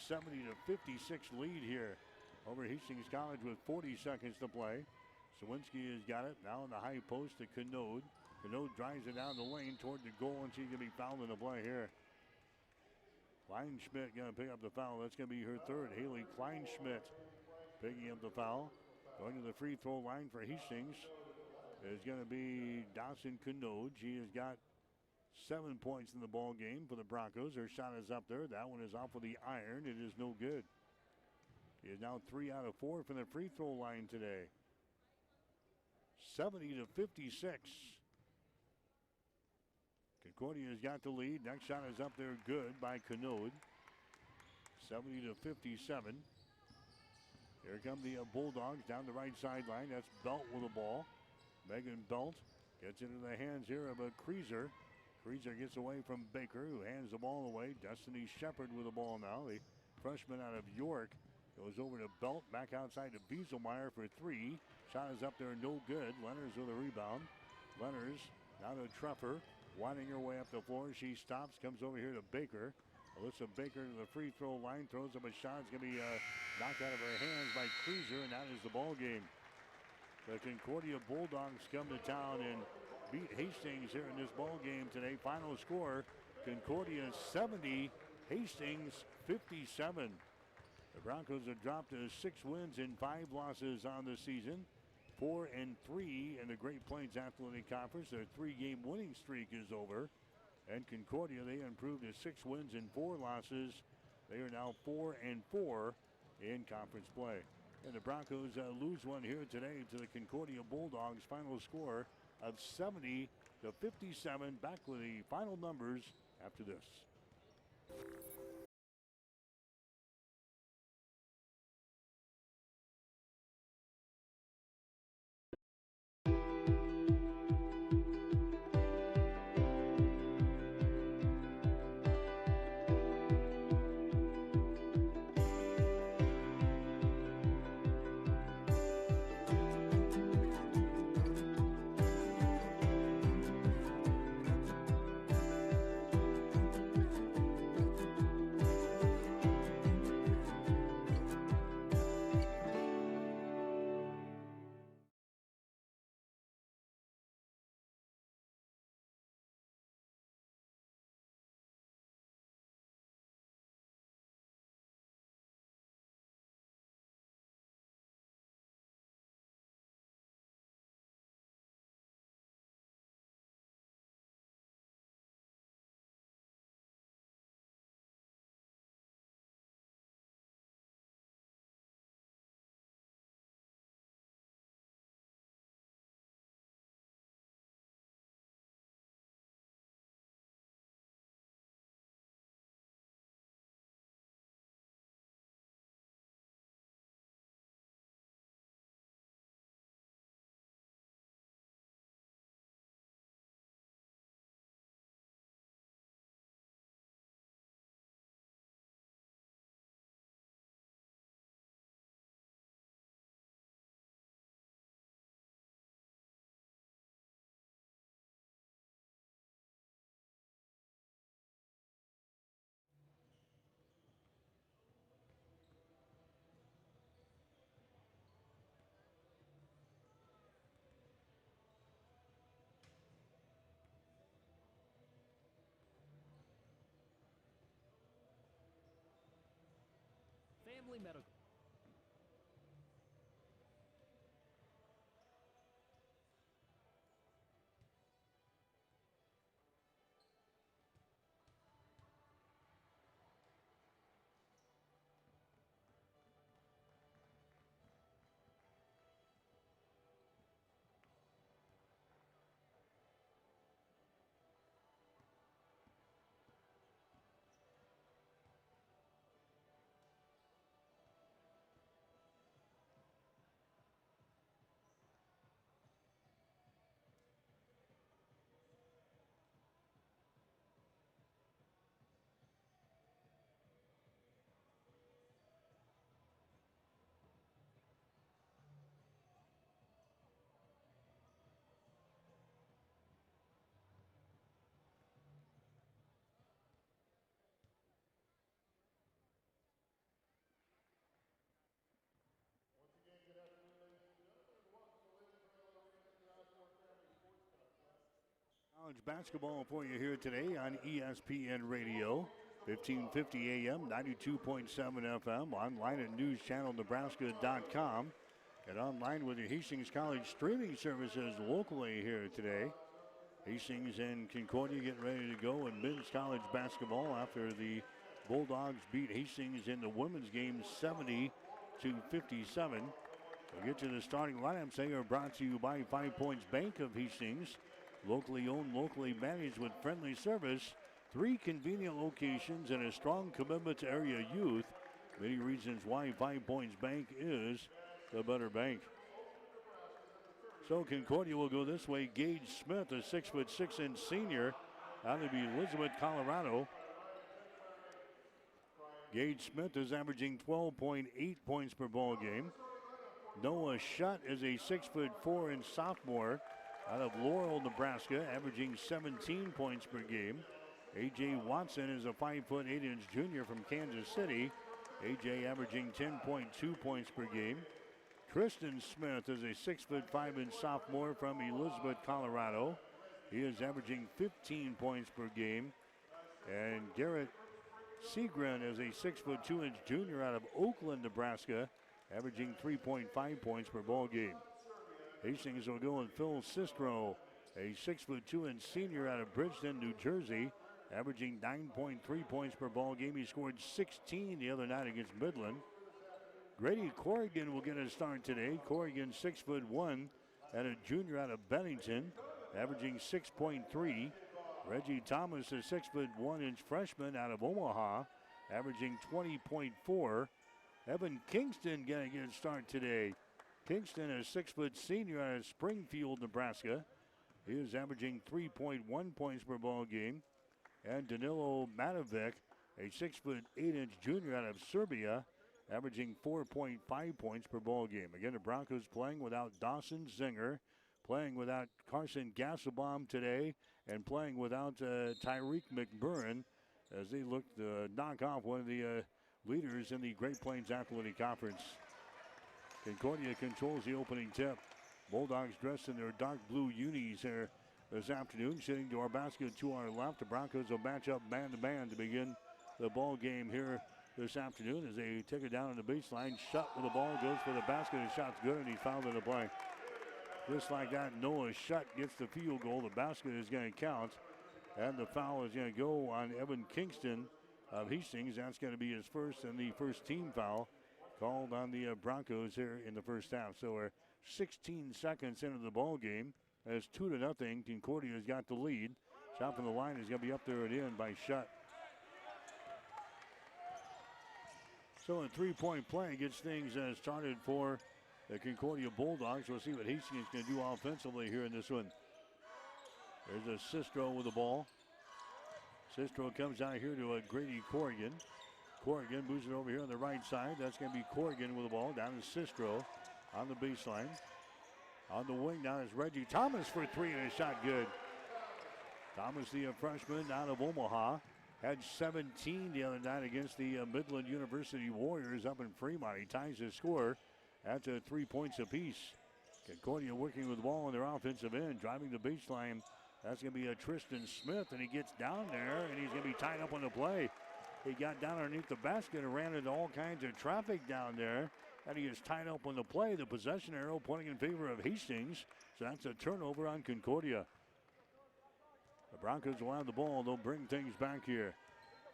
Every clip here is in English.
70-56 lead here over Hastings College with 40 seconds to play. Sawinski has got it now in the high post to Canode. Canode drives it down the lane toward the goal, and she's going to be fouled in the play here. Kleinschmidt going to pick up the foul. That's going to be her third. Haley Kleinschmidt picking up the foul. Going to the free throw line for Hastings is going to be Dawson Canode. She has got 7 points in the ball game for the Broncos. Her shot is up there. That one is off with the iron. It is no good. She is now 3 out of 4 from the free throw line today. 70-56. Concordia has got the lead. Next shot is up there, good by Canode. 70-57. Here come the Bulldogs down the right sideline. That's Belt with the ball. Megan Belt gets into the hands here of a Kreezer. Kreezer gets away from Baker, who hands the ball away. Destiny Shepard with the ball now. The freshman out of York goes over to Belt, back outside to Bieselmeyer for 3. Shot is up there, no good. Lenners with a rebound. Lenners now to Treffer, winding her way up the floor. She stops, comes over here to Baker. Alyssa Baker to the free throw line, throws up a shot. It's going to be knocked out of her hands by Kreezer, and that is the ball game. The Concordia Bulldogs come to town and beat Hastings here in this ball game today. Final score, Concordia 70, Hastings 57. The Broncos have dropped to 6 wins and 5 losses on the season. 4-3 in the Great Plains Athletic Conference. Their 3-game winning streak is over. And Concordia, they improved to 6 wins and 4 losses. They are now 4-4 in conference play. And the Broncos lose one here today to the Concordia Bulldogs. Final score of 70-57. Back with the final numbers after this. Family Medical. College basketball for you here today on ESPN Radio. 1550 AM, 92.7 FM, online at newschannelnebraska.com, and online with the Hastings College streaming services locally here today. Hastings and Concordia getting ready to go in men's college basketball after the Bulldogs beat Hastings in the women's game 70-57. We'll get to the starting lineups. They are brought to you by 5 Points Bank of Hastings. Locally owned, locally managed with friendly service. 3 convenient locations and a strong commitment to area youth. Many reasons why 5 Points Bank is the better bank. So Concordia will go this way. Gage Smith, a 6'6" senior out of Elizabeth, Colorado. Gage Smith is averaging 12.8 points per ball game. Noah Shutt is a 6'4" sophomore out of Laurel, Nebraska, averaging 17 points per game. A.J. Watson is a 5'8" junior from Kansas City. A.J. averaging 10.2 points per game. Tristan Smith is a 6'5" sophomore from Elizabeth, Colorado. He is averaging 15 points per game. And Garrett Seagren is a 6'2" junior out of Oakland, Nebraska, averaging 3.5 points per ball game. Hastings will go with Phil Cisrow, a 6'2" senior out of Bridgeton, New Jersey, averaging 9.3 points per ball game. He scored 16 the other night against Midland. Grady Corrigan will get a start today. Corrigan 6'1" and a junior out of Bennington, averaging 6.3. Reggie Thomas, a 6'1" freshman out of Omaha, averaging 20.4. Evan Kingston getting a start today. Kingston, a 6' senior out of Springfield, Nebraska. He is averaging 3.1 points per ball game. And Danilo Matovic, a 6'8" junior out of Serbia, averaging 4.5 points per ball game. Again, the Broncos playing without Dawson Zinger, playing without Carson Gasselbaum today, and playing without Tyreek McMurrin as they look to knock off one of the leaders in the Great Plains Athletic Conference. Concordia controls the opening tip. Bulldogs dressed in their dark blue unis here this afternoon. Sitting to our basket to our left. The Broncos will match up man-to-man to begin the ball game here this afternoon as they take it down on the baseline. Shutt with the ball, goes for the basket. His shot's good, and he's fouled in the play. Just like that, Noah Shutt gets the field goal. The basket is going to count, and the foul is going to go on Evan Kingston of Hastings. That's going to be his first and the first team foul called on the Broncos here in the first half. So we're 16 seconds into the ball game. It's 2-0. Concordia's got the lead. Shot from the line is going to be up there and in by Shutt. So a 3-point play gets things started for the Concordia Bulldogs. We'll see what Hastings can do offensively here in this one. There's a Cisrow with the ball. Cisrow comes out here to Grady Corrigan. Corrigan moves it over here on the right side. That's going to be Corrigan with the ball. Down to Cisrow on the baseline. On the wing now is Reggie Thomas for 3, and a shot good. Thomas, the freshman out of Omaha, had 17 the other night against the Midland University Warriors up in Fremont. He ties his score at 3 points apiece. Concordia working with the ball on their offensive end, driving the baseline. That's going to be Tristan Smith, and he gets down there, and he's going to be tied up on the play. He got down underneath the basket and ran into all kinds of traffic down there, and he is tied up on the play. The possession arrow pointing in favor of Hastings, so that's a turnover on Concordia. The Broncos will have the ball. They'll bring things back here.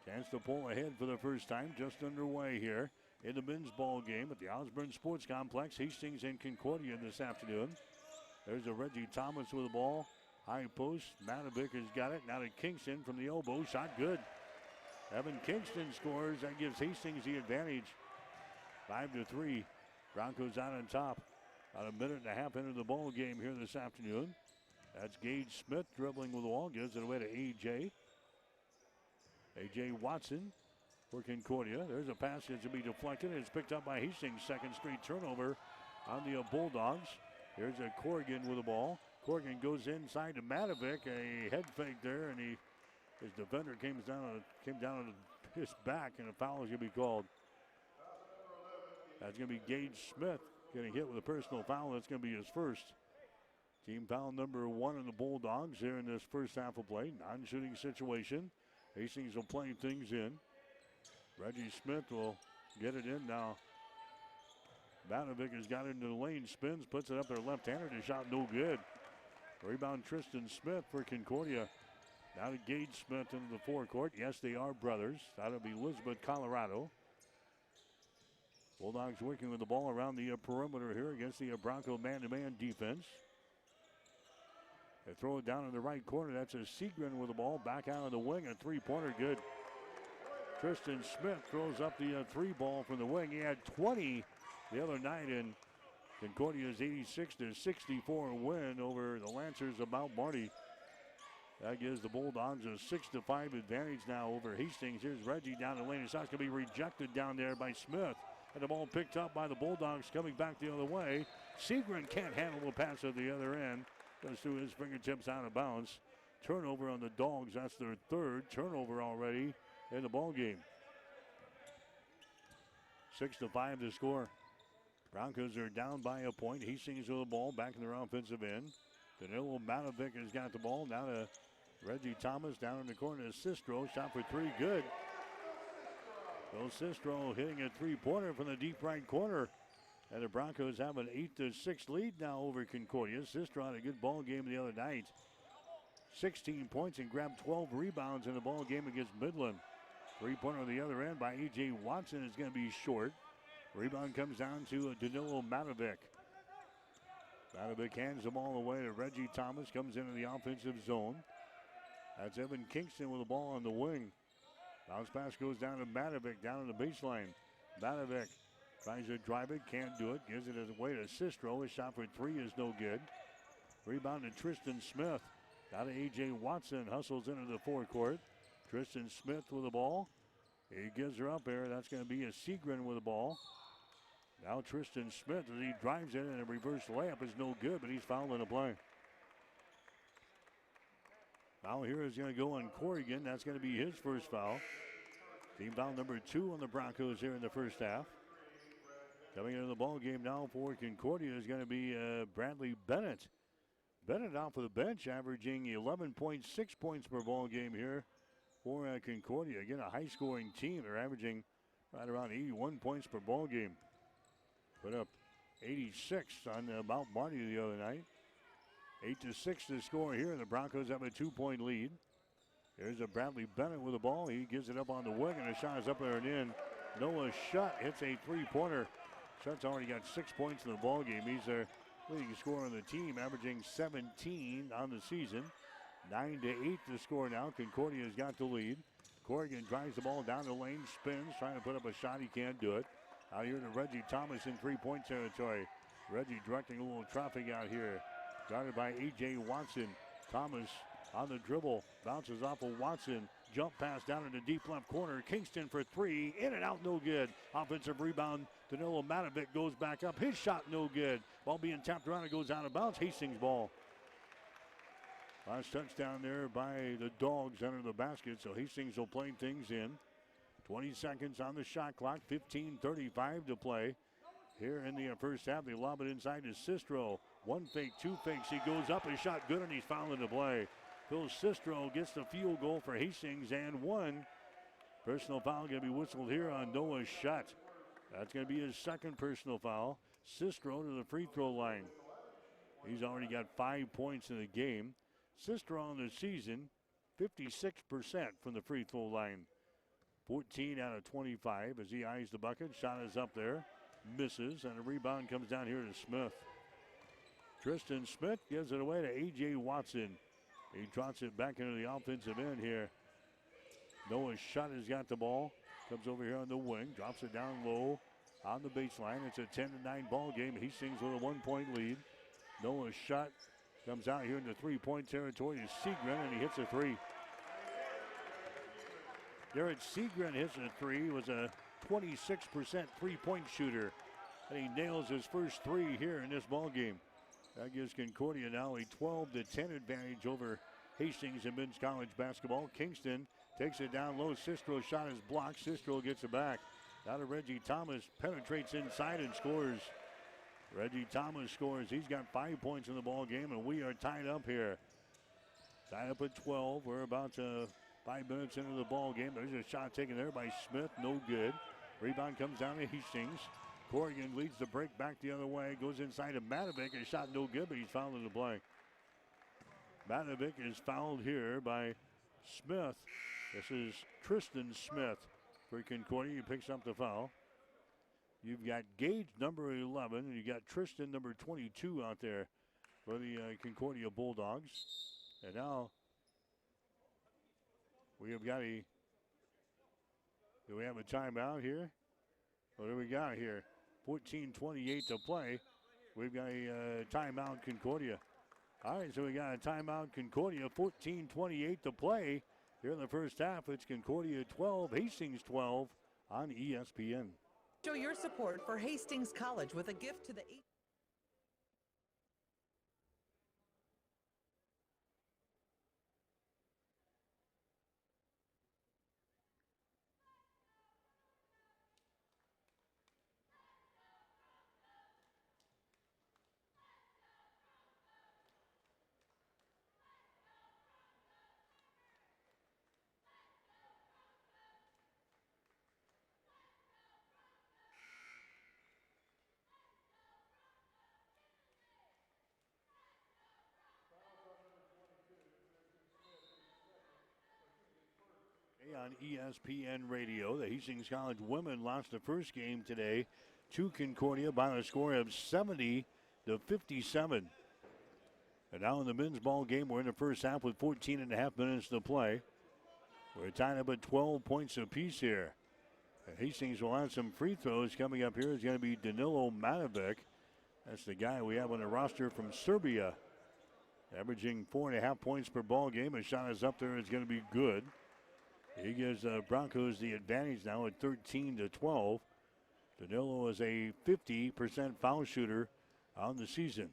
Chance to pull ahead for the first time, just underway here in the men's ball game at the Osborne Sports Complex. Hastings and Concordia this afternoon. There's a Reggie Thomas with the ball. High post. Matovic has got it. Now to Kingston from the elbow. Shot good. Evan Kingston scores. That gives Hastings the advantage. 5-3. Broncos out on top. About a minute and a half into the ball game here this afternoon. That's Gage Smith dribbling with the ball. Gives it away to A.J. A.J. Watson for Concordia. There's a pass that's going to be deflected. It's picked up by Hastings. Second straight turnover on the Bulldogs. Here's a Corrigan with the ball. Corrigan goes inside to Matovic. A head fake there, and his defender came down on his back, and a foul is going to be called. That's going to be Gage Smith getting hit with a personal foul. That's going to be his first. Team foul number 1 on the Bulldogs here in this first half of play. Non-shooting situation. Hastings will play things in. Reggie Smith will get it in now. Matovic has got it into the lane, spins, puts it up there left-handed. His shot no good. Rebound Tristan Smith for Concordia. Now to Gage Smith into the forecourt. Yes, they are brothers. That'll be Elizabeth, Colorado. Bulldogs working with the ball around the perimeter here against the Bronco man-to-man defense. They throw it down in the right corner. That's a Segrin with the ball. Back out of the wing. A three-pointer good. Tristan Smith throws up the three ball from the wing. He had 20 the other night in Concordia's 86-64 win over the Lancers of Mount Marty. That gives the Bulldogs a 6-5 advantage now over Hastings. Here's Reggie down the lane. His shot's going to be rejected down there by Smith. And the ball picked up by the Bulldogs coming back the other way. Segrin can't handle the pass at the other end. Goes through his fingertips out of bounds. Turnover on the Dogs. That's their third turnover already in the ball game. 6-5 to score. Broncos are down by a point. Hastings with the ball back in their offensive end. Danilo Matovic has got the ball. Now to Reggie Thomas down in the corner to Cisrow. Shot for three, good. So Cisrow hitting a three-pointer from the deep right corner. And the Broncos have an 8-6 lead now over Concordia. Cisrow had a good ball game the other night. 16 points and grabbed 12 rebounds in the ball game against Midland. Three-pointer on the other end by A.J. Watson is going to be short. Rebound comes down to Danilo Matovic. Matovic hands the ball away to Reggie Thomas. Comes into the offensive zone. That's Evan Kingston with the ball on the wing. Bounce pass goes down to Matovic down on the baseline. Matovic tries to drive it, can't do it. Gives it away to Cisrow. His shot for three is no good. Rebound to Tristan Smith. Now to A.J. Watson. Hustles into the forecourt. Tristan Smith with the ball. He gives her up there. That's going to be a Segrin with the ball. Now Tristan Smith, as he drives it, and a reverse layup is no good, but he's fouled in the play. Foul here is going to go on Corrigan. That's going to be his first foul. Team foul number 2 on the Broncos here in the first half. Coming into the ball game now for Concordia is going to be Bradley Bennett. Bennett off of the bench, averaging 11.6 points per ball game here for Concordia. Again, a high-scoring team. They're averaging right around 81 points per ball game. Put up 86 on Mount Marty the other night. 8-6 to score here. The Broncos have a 2-point lead. Here's a Bradley Bennett with the ball. He gives it up on the wing, and the shot is up there and in. Noah Shutt hits a three-pointer. Shutt's already got 6 points in the ball game. He's their leading scorer on the team, averaging 17 on the season. 9-8 to score now. Concordia's got the lead. Corrigan drives the ball down the lane, spins, trying to put up a shot. He can't do it. Out here to Reggie Thomas in three-point territory. Reggie directing a little traffic out here. Guarded by A.J. Watson. Thomas on the dribble. Bounces off of Watson. Jump pass down in the deep left corner. Kingston for three. In and out, no good. Offensive rebound. Danilo Matovic goes back up. His shot, no good. Ball being tapped around. It goes out of bounds. Hastings ball. Last touchdown there by the Dogs under the basket. So Hastings will play things in. 20 seconds on the shot clock. 15:35 to play. Here in the first half, they lob it inside to Cisrow. One fake, two fakes. He goes up, his shot good, and he's fouling the play. Phil Cisrow gets the field goal for Hastings and one. Personal foul going to be whistled here on Noah Shutt. That's going to be his second personal foul. Cisrow to the free throw line. He's already got 5 points in the game. Cisrow on the season, 56% from the free throw line. 14 out of 25 as he eyes the bucket. Shot is up there. Misses, and a rebound comes down here to Smith. Tristan Smith gives it away to A.J. Watson. He trots it back into the offensive end here. Noah Shutt has got the ball. Comes over here on the wing. Drops it down low on the baseline. It's a 10-9 ball game. Hastings with a 1-point lead. Noah Shutt comes out here in the three-point territory to Segrin, and he hits a three. Garrett Segrin hits a three. Was a 26% three-point shooter. And he nails his first three here in this ball game. That gives Concordia now a 12-10 advantage over Hastings in men's college basketball. Kingston takes it down low. Cisrow shot is blocked. Cisrow gets it back. Now to Reggie Thomas. Penetrates inside and scores. Reggie Thomas scores. He's got 5 points in the ball game, and we are tied up here. Tied up at 12. We're about 5 minutes into the ball game. There's a shot taken there by Smith. No good. Rebound comes down to Hastings. Corrigan leads the break back the other way. Goes inside to Matovic. A shot no good, but he's fouled in the play. Matovic is fouled here by Smith. This is Tristan Smith for Concordia. He picks up the foul. You've got Gage, number 11, and you got Tristan, number 22, out there for the Concordia Bulldogs. And now we have got do we have a timeout here? What do we got here? 14:28 to play. We've got a timeout, Concordia. All right, so we got a timeout, Concordia. 14:28 to play here in the first half. It's Concordia 12, Hastings 12 on ESPN. Show your support for Hastings College with a gift to the On ESPN Radio, the Hastings College women lost the first game today to Concordia by a score of 70-57. And now in the men's ball game, we're in the first half with 14 and a half minutes to play. We're tied up at 12 points apiece here. And Hastings will have some free throws coming up here. It's going to be Danilo Matovic. That's the guy we have on the roster from Serbia. Averaging 4.5 points per ball game. A shot is up there. It's going to be good. He gives Broncos the advantage now at 13-12. Danilo is a 50% foul shooter on the season.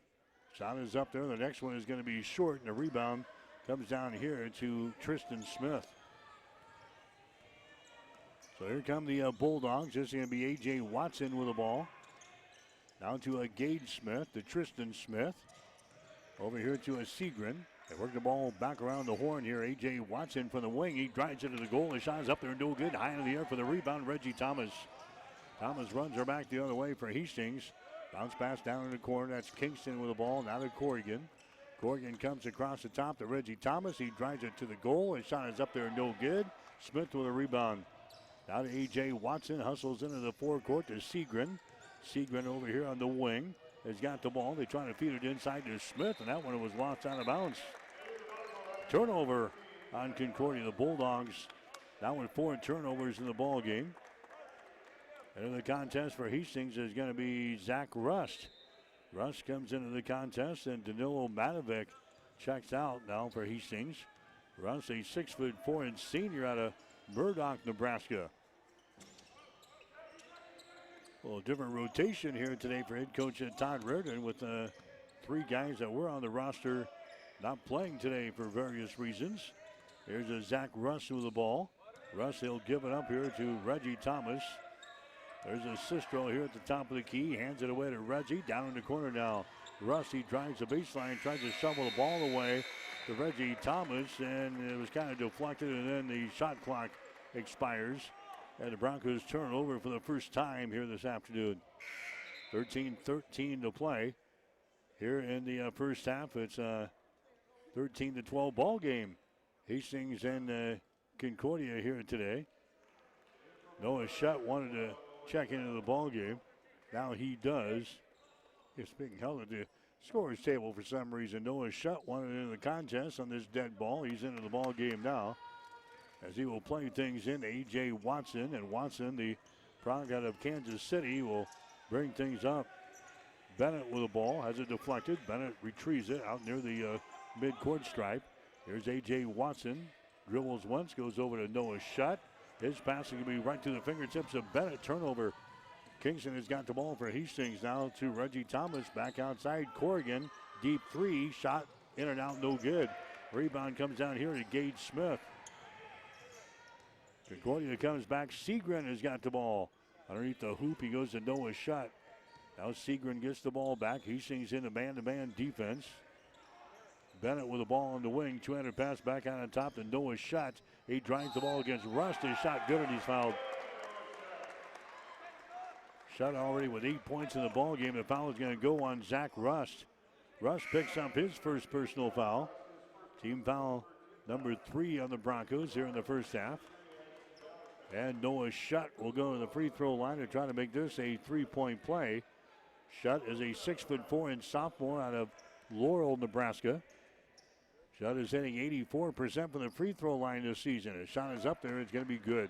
Shot is up there. The next one is going to be short, and the rebound comes down here to Tristan Smith. So here come the Bulldogs. This is going to be A.J. Watson with the ball. Down to Gage Smith, to Tristan Smith. Over here to Segrin. They work the ball back around the horn here. A.J. Watson from the wing. He drives it to the goal. The shot is up there, no good. High in the air for the rebound, Reggie Thomas. Thomas runs her back the other way for Hastings. Bounce pass down in the corner. That's Kingston with the ball. Now to Corrigan. Corrigan comes across the top to Reggie Thomas. He drives it to the goal. His shot is up there, no good. Smith with a rebound. Now to A.J. Watson. Hustles into the forecourt to Segrin. Segrin over here on the wing has got the ball. They try to feed it inside to Smith, and that one was lost out of bounds. Turnover on Concordia. The Bulldogs now with 4 turnovers in the ball game. And in the contest for Hastings is going to be Zach Rust. Rust comes into the contest, and Danilo Matovic checks out now for Hastings. Rust, a 6'4" senior out of Murdoch, Nebraska. A little different rotation here today for head coach Todd Reardon, with 3 guys that were on the roster not playing today for various reasons. Here's a Zach Russ with the ball. Russ, he'll give it up here to Reggie Thomas. There's a Cisrow here at the top of the key. Hands it away to Reggie. Down in the corner now. Russ, he drives the baseline, tries to shovel the ball away to Reggie Thomas, and it was kind of deflected, and then the shot clock expires. And the Broncos turn over for the first time here this afternoon. 13-13 to play here in the first half. It's 13-12 ball game. Hastings and Concordia here today. Noah Shutt wanted to check into the ball game. Now he does. He's being held at the scorer's table for some reason. Noah Shutt wanted into the contest on this dead ball. He's into the ball game now, as he will play things in A.J. Watson. And Watson, the product out of Kansas City, will bring things up. Bennett with the ball, has it deflected. Bennett retrieves it out near the mid-court stripe. Here's A.J. Watson. Dribbles once, goes over to Noah Shutt. His passing will be right to the fingertips of Bennett. Turnover. Kingston has got the ball for Hastings now to Reggie Thomas. Back outside. Corrigan, deep 3. Shot in and out, no good. Rebound comes down here to Gage Smith. Concordia comes back. Segrin has got the ball. Underneath the hoop, he goes to Noah Shutt. Now Segrin gets the ball back. Hastings in a man-to-man defense. Bennett with the ball on the wing. 200 pass back out on top to Noah Shutt. He drives the ball against Rust. His shot good and he's fouled. Shutt already with 8 points in the ball game. The foul is going to go on Zach Rust. Rust picks up his first personal foul. Team foul number 3 on the Broncos here in the first half. And Noah Shutt will go to the free throw line to try to make this a 3-point play. Shutt is a 6'4" sophomore out of Laurel, Nebraska. Shutt is hitting 84% from the free throw line this season. His shot is up there. It's going to be good.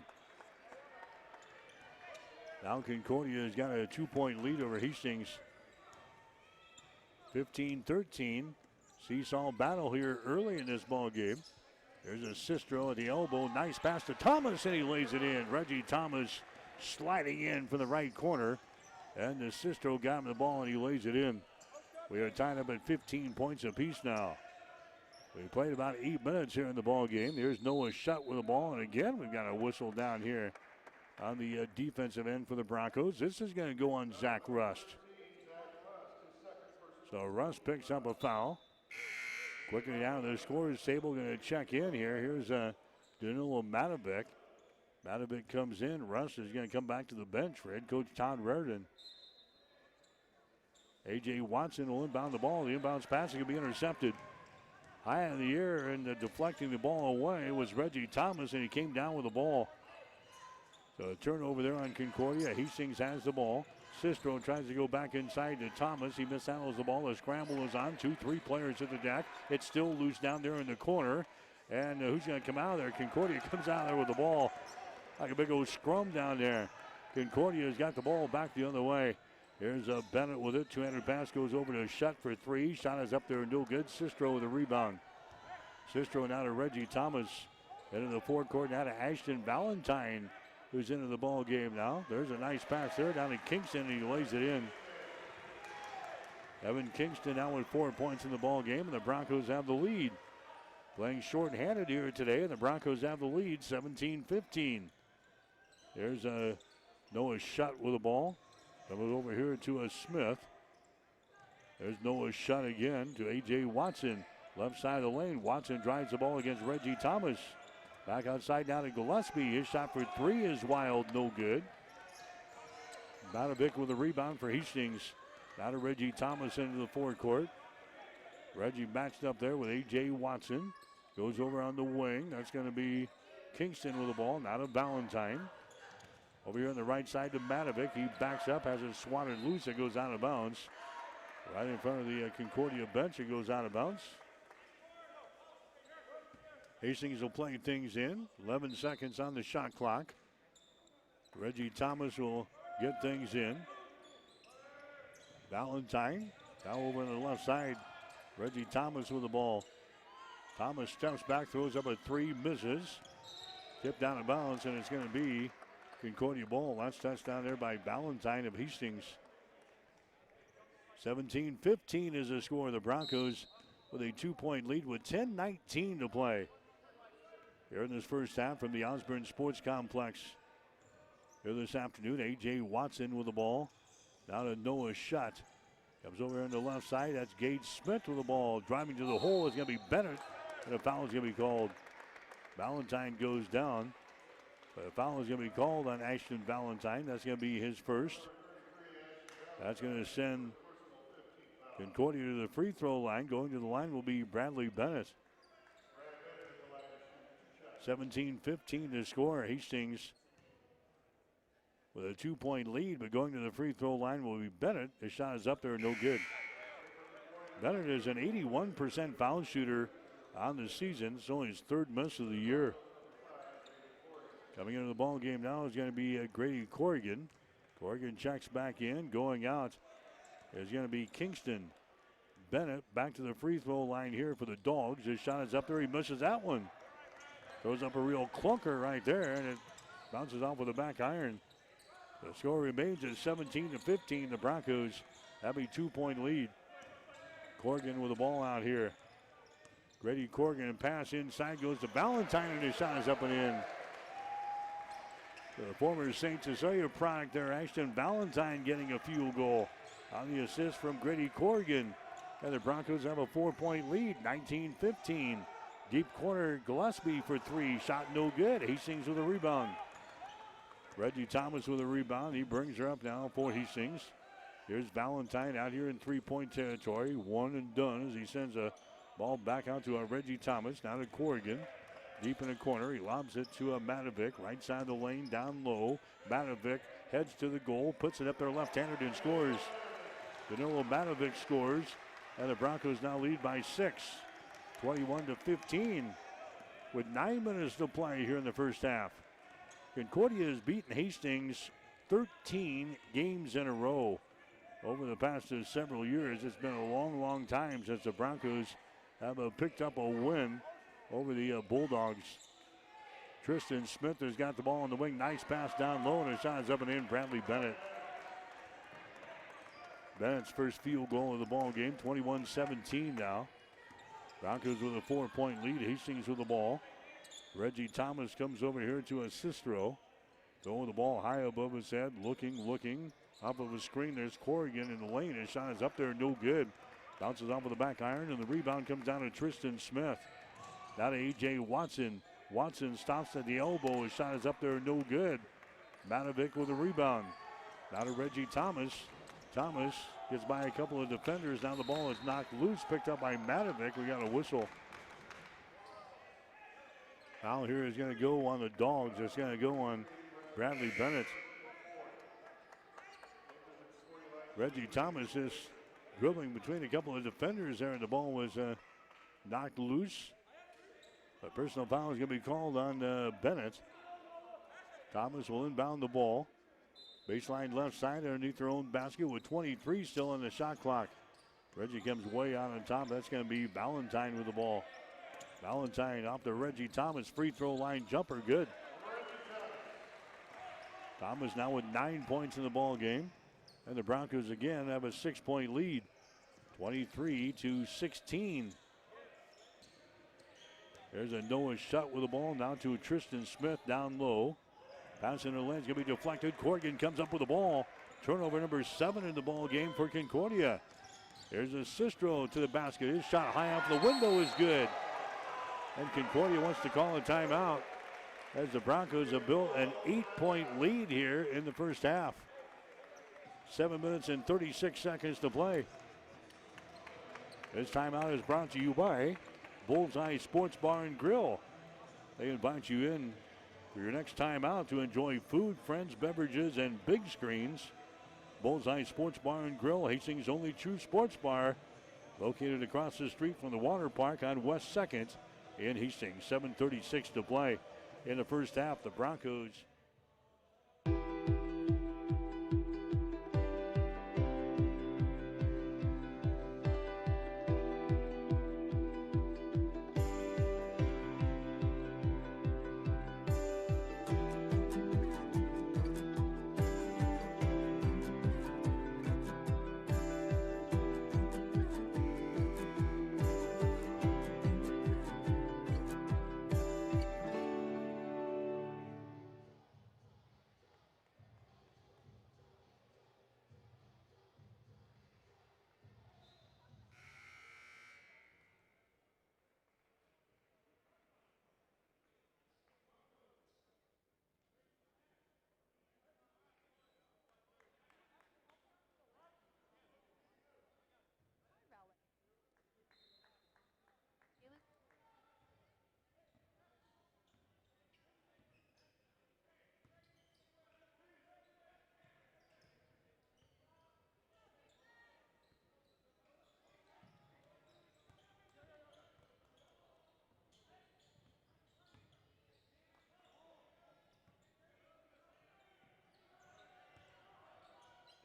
Now Concordia has got a 2-point lead over Hastings. 15-13. Seesaw battle here early in this ball game. There's a Cisrow at the elbow. Nice pass to Thomas, and he lays it in. Reggie Thomas sliding in from the right corner. And the Cisrow got him the ball, and he lays it in. We are tied up at 15 points apiece now. We played about 8 minutes here in the ball game. There's Noah Shutt with the ball, and again, we've got a whistle down here on the defensive end for the Broncos. This is going to go on Zach Rust. So Rust picks up a foul. Quickly down to the scorer's table, going to check in here. Here's Danilo Matovic. Matovic comes in. Rust is going to come back to the bench for head coach Todd Reardon. A.J. Watson will inbound the ball. The inbounds pass is going to be intercepted. High in the air and deflecting the ball away was Reggie Thomas, and he came down with the ball. So a turnover there on Concordia. Hastings has the ball. Cisrow tries to go back inside to Thomas. He mishandles the ball. The scramble is on. 2-3 players at the deck. It's still loose down there in the corner. And who's going to come out of there? Concordia comes out there with the ball. Like a big old scrum down there. Concordia has got the ball back the other way. Here's Bennett with it. 200 pass goes over to Shutt for 3. Shot is up there and no good. Cisrow with a rebound. Cisrow now to Reggie Thomas. Into the forecourt now to Ashton Valentine, who's into the ball game now. There's a nice pass there down to Kingston, and he lays it in. Evan Kingston now with 4 points in the ball game, and the Broncos have the lead. Playing short-handed here today, and the Broncos have the lead, 17-15. There's Noah Shutt with the ball. Coming over here to Smith. There's Noah Shutt again to A.J. Watson. Left side of the lane. Watson drives the ball against Reggie Thomas. Back outside now to Gillespie. His shot for 3 is wild, no good. Matovic with a rebound for Hastings. Now to Reggie Thomas into the forecourt. Reggie matched up there with A.J. Watson. Goes over on the wing. That's going to be Kingston with the ball. Now to Valentine. Over here on the right side to Matovic. He backs up, has it swatted loose. It goes out of bounds. Right in front of the Concordia bench, it goes out of bounds. Hastings will play things in. 11 seconds on the shot clock. Reggie Thomas will get things in. Valentine now over on the left side. Reggie Thomas with the ball. Thomas steps back, throws up a 3, misses. Tipped out of bounds, and it's going to be Concordia ball. Last touchdown there by Valentine of Hastings. 17-15 is the score. The Broncos with a 2-point lead with 10:19 to play. Here in this first half from the Osborne Sports Complex. Here this afternoon, A.J. Watson with the ball. Now to Noah Shutt. Comes over on the left side. That's Gage Smith with the ball. Driving to the hole is going to be Bennett. And a foul is going to be called. Valentine goes down. But a foul is going to be called on Ashton Valentine. That's going to be his first. That's going to send Concordia to the free throw line. Going to the line will be Bradley Bennett. 17-15 to score. Hastings with a 2-point lead, but going to the free throw line will be Bennett. His shot is up there, no good. Bennett is an 81% foul shooter on the season. It's only his 3rd miss of the year. Coming into the ball game now is going to be Grady Corrigan. Corrigan checks back in. Going out is going to be Kingston. Bennett back to the free throw line here for the Dogs. His shot is up there. He misses that one. Throws up a real clunker right there, and it bounces off with a back iron. The score remains at 17-15. The Broncos have a 2-point lead. Corrigan with the ball out here. Grady Corrigan pass inside goes to Valentine, and his shot is up and in. The former St. Cecilia product there, Ashton Valentine getting a field goal. on the assist from Grady Corrigan. And the Broncos have a 4-point lead, 19-15. Deep corner, Gillespie for three. Shot no good. Hastings with a rebound. Reggie Thomas with a rebound. He brings her up now for Hastings. Here's Valentine out here in three-point territory. One and done as he sends a ball back out to Reggie Thomas. Now to Corrigan. Deep in the corner. He lobs it to Matovic. Right side of the lane, down low. Matovic heads to the goal. Puts it up there left-handed and scores. Danilo Matovic scores. And the Broncos now lead by 6. 21-15 with 9 minutes to play here in the first half. Concordia has beaten Hastings 13 games in a row. Over the past several years, it's been a long, long time since the Broncos have picked up a win over the Bulldogs. Tristan Smith has got the ball on the wing. Nice pass down low, and a shot is up and in. Bradley Bennett. Bennett's first field goal of the ball game, 21-17 now. Broncos with a 4-point lead. Hastings with the ball. Reggie Thomas comes over here to a Cisrow. Throwing the ball high above his head. Looking. Off of a screen, there's Corrigan in the lane. His shot is up there, no good. Bounces off of the back iron, and the rebound comes down to Tristan Smith. Now to A.J. Watson. Watson stops at the elbow. His shot is up there, no good. Matovic with a rebound. Now to Reggie Thomas. Thomas gets by a couple of defenders. Now the ball is knocked loose, picked up by Matovic. We got a whistle. Foul here is going to go on the Dogs. It's going to go on Bradley Bennett. Reggie Thomas is dribbling between a couple of defenders there, and the ball was knocked loose. A personal foul is going to be called on Bennett. Thomas will inbound the ball. Baseline left side underneath their own basket with 23 still on the shot clock. Reggie comes way out on top. That's going to be Valentine with the ball. Valentine off the Reggie Thomas free throw line jumper. Good. Thomas now with 9 points in the ball game. And the Broncos again have a 6-point lead. 23-16. There's a Noah Shutt with the ball. Now to Tristan Smith down low. Pass in the lane's going to be deflected. Corrigan comes up with the ball. Turnover number 7 in the ball game for Concordia. There's a Cisrow to the basket. His shot high off the window is good. And Concordia wants to call a timeout as the Broncos have built an 8-point lead here in the first half. 7 minutes and 36 seconds to play. This timeout is brought to you by Bullseye Sports Bar and Grill. They invite you in for your next timeout to enjoy food, friends, beverages, and big screens. Bullseye Sports Bar and Grill, Hastings' only true sports bar, located across the street from the water park on West 2nd in Hastings. 7:36 to play in the first half. The Broncos.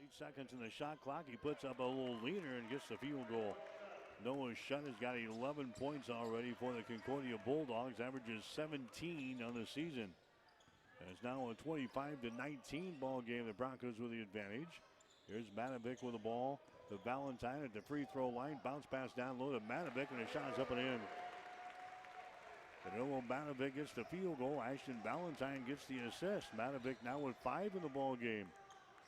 8 seconds in the shot clock. He puts up a little leaner and gets the field goal. Noah Shutt has got 11 points already for the Concordia Bulldogs, averages 17 on the season. And it's now a 25-19 ball game. The Broncos with the advantage. Here's Matovic with the ball. The Valentine at the free throw line. Bounce pass down low to Matovic, and the shot is up and in. Danilo Matovic gets the field goal. Ashton Valentine gets the assist. Matovic now with 5 in the ball game.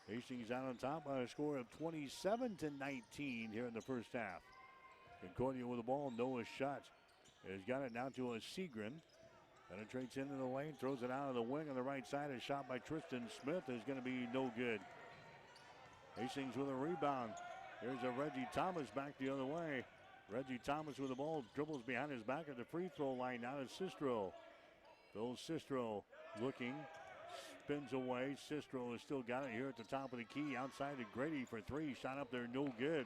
Hastings out on top by a score of 27-19 here in the first half. Concordia with the ball. Noah Shutt has got it now to a Seagren. Penetrates into the lane, throws it out of the wing on the right side. A shot by Tristan Smith is going to be no good. Hastings with a rebound. Here's a Reggie Thomas back the other way. Reggie Thomas with the ball, dribbles behind his back at the free throw line. Now to Cisrow. Phil Cisrow looking, spins away. Cisrow has still got it here at the top of the key. Outside to Grady for three. Shot up there, no good.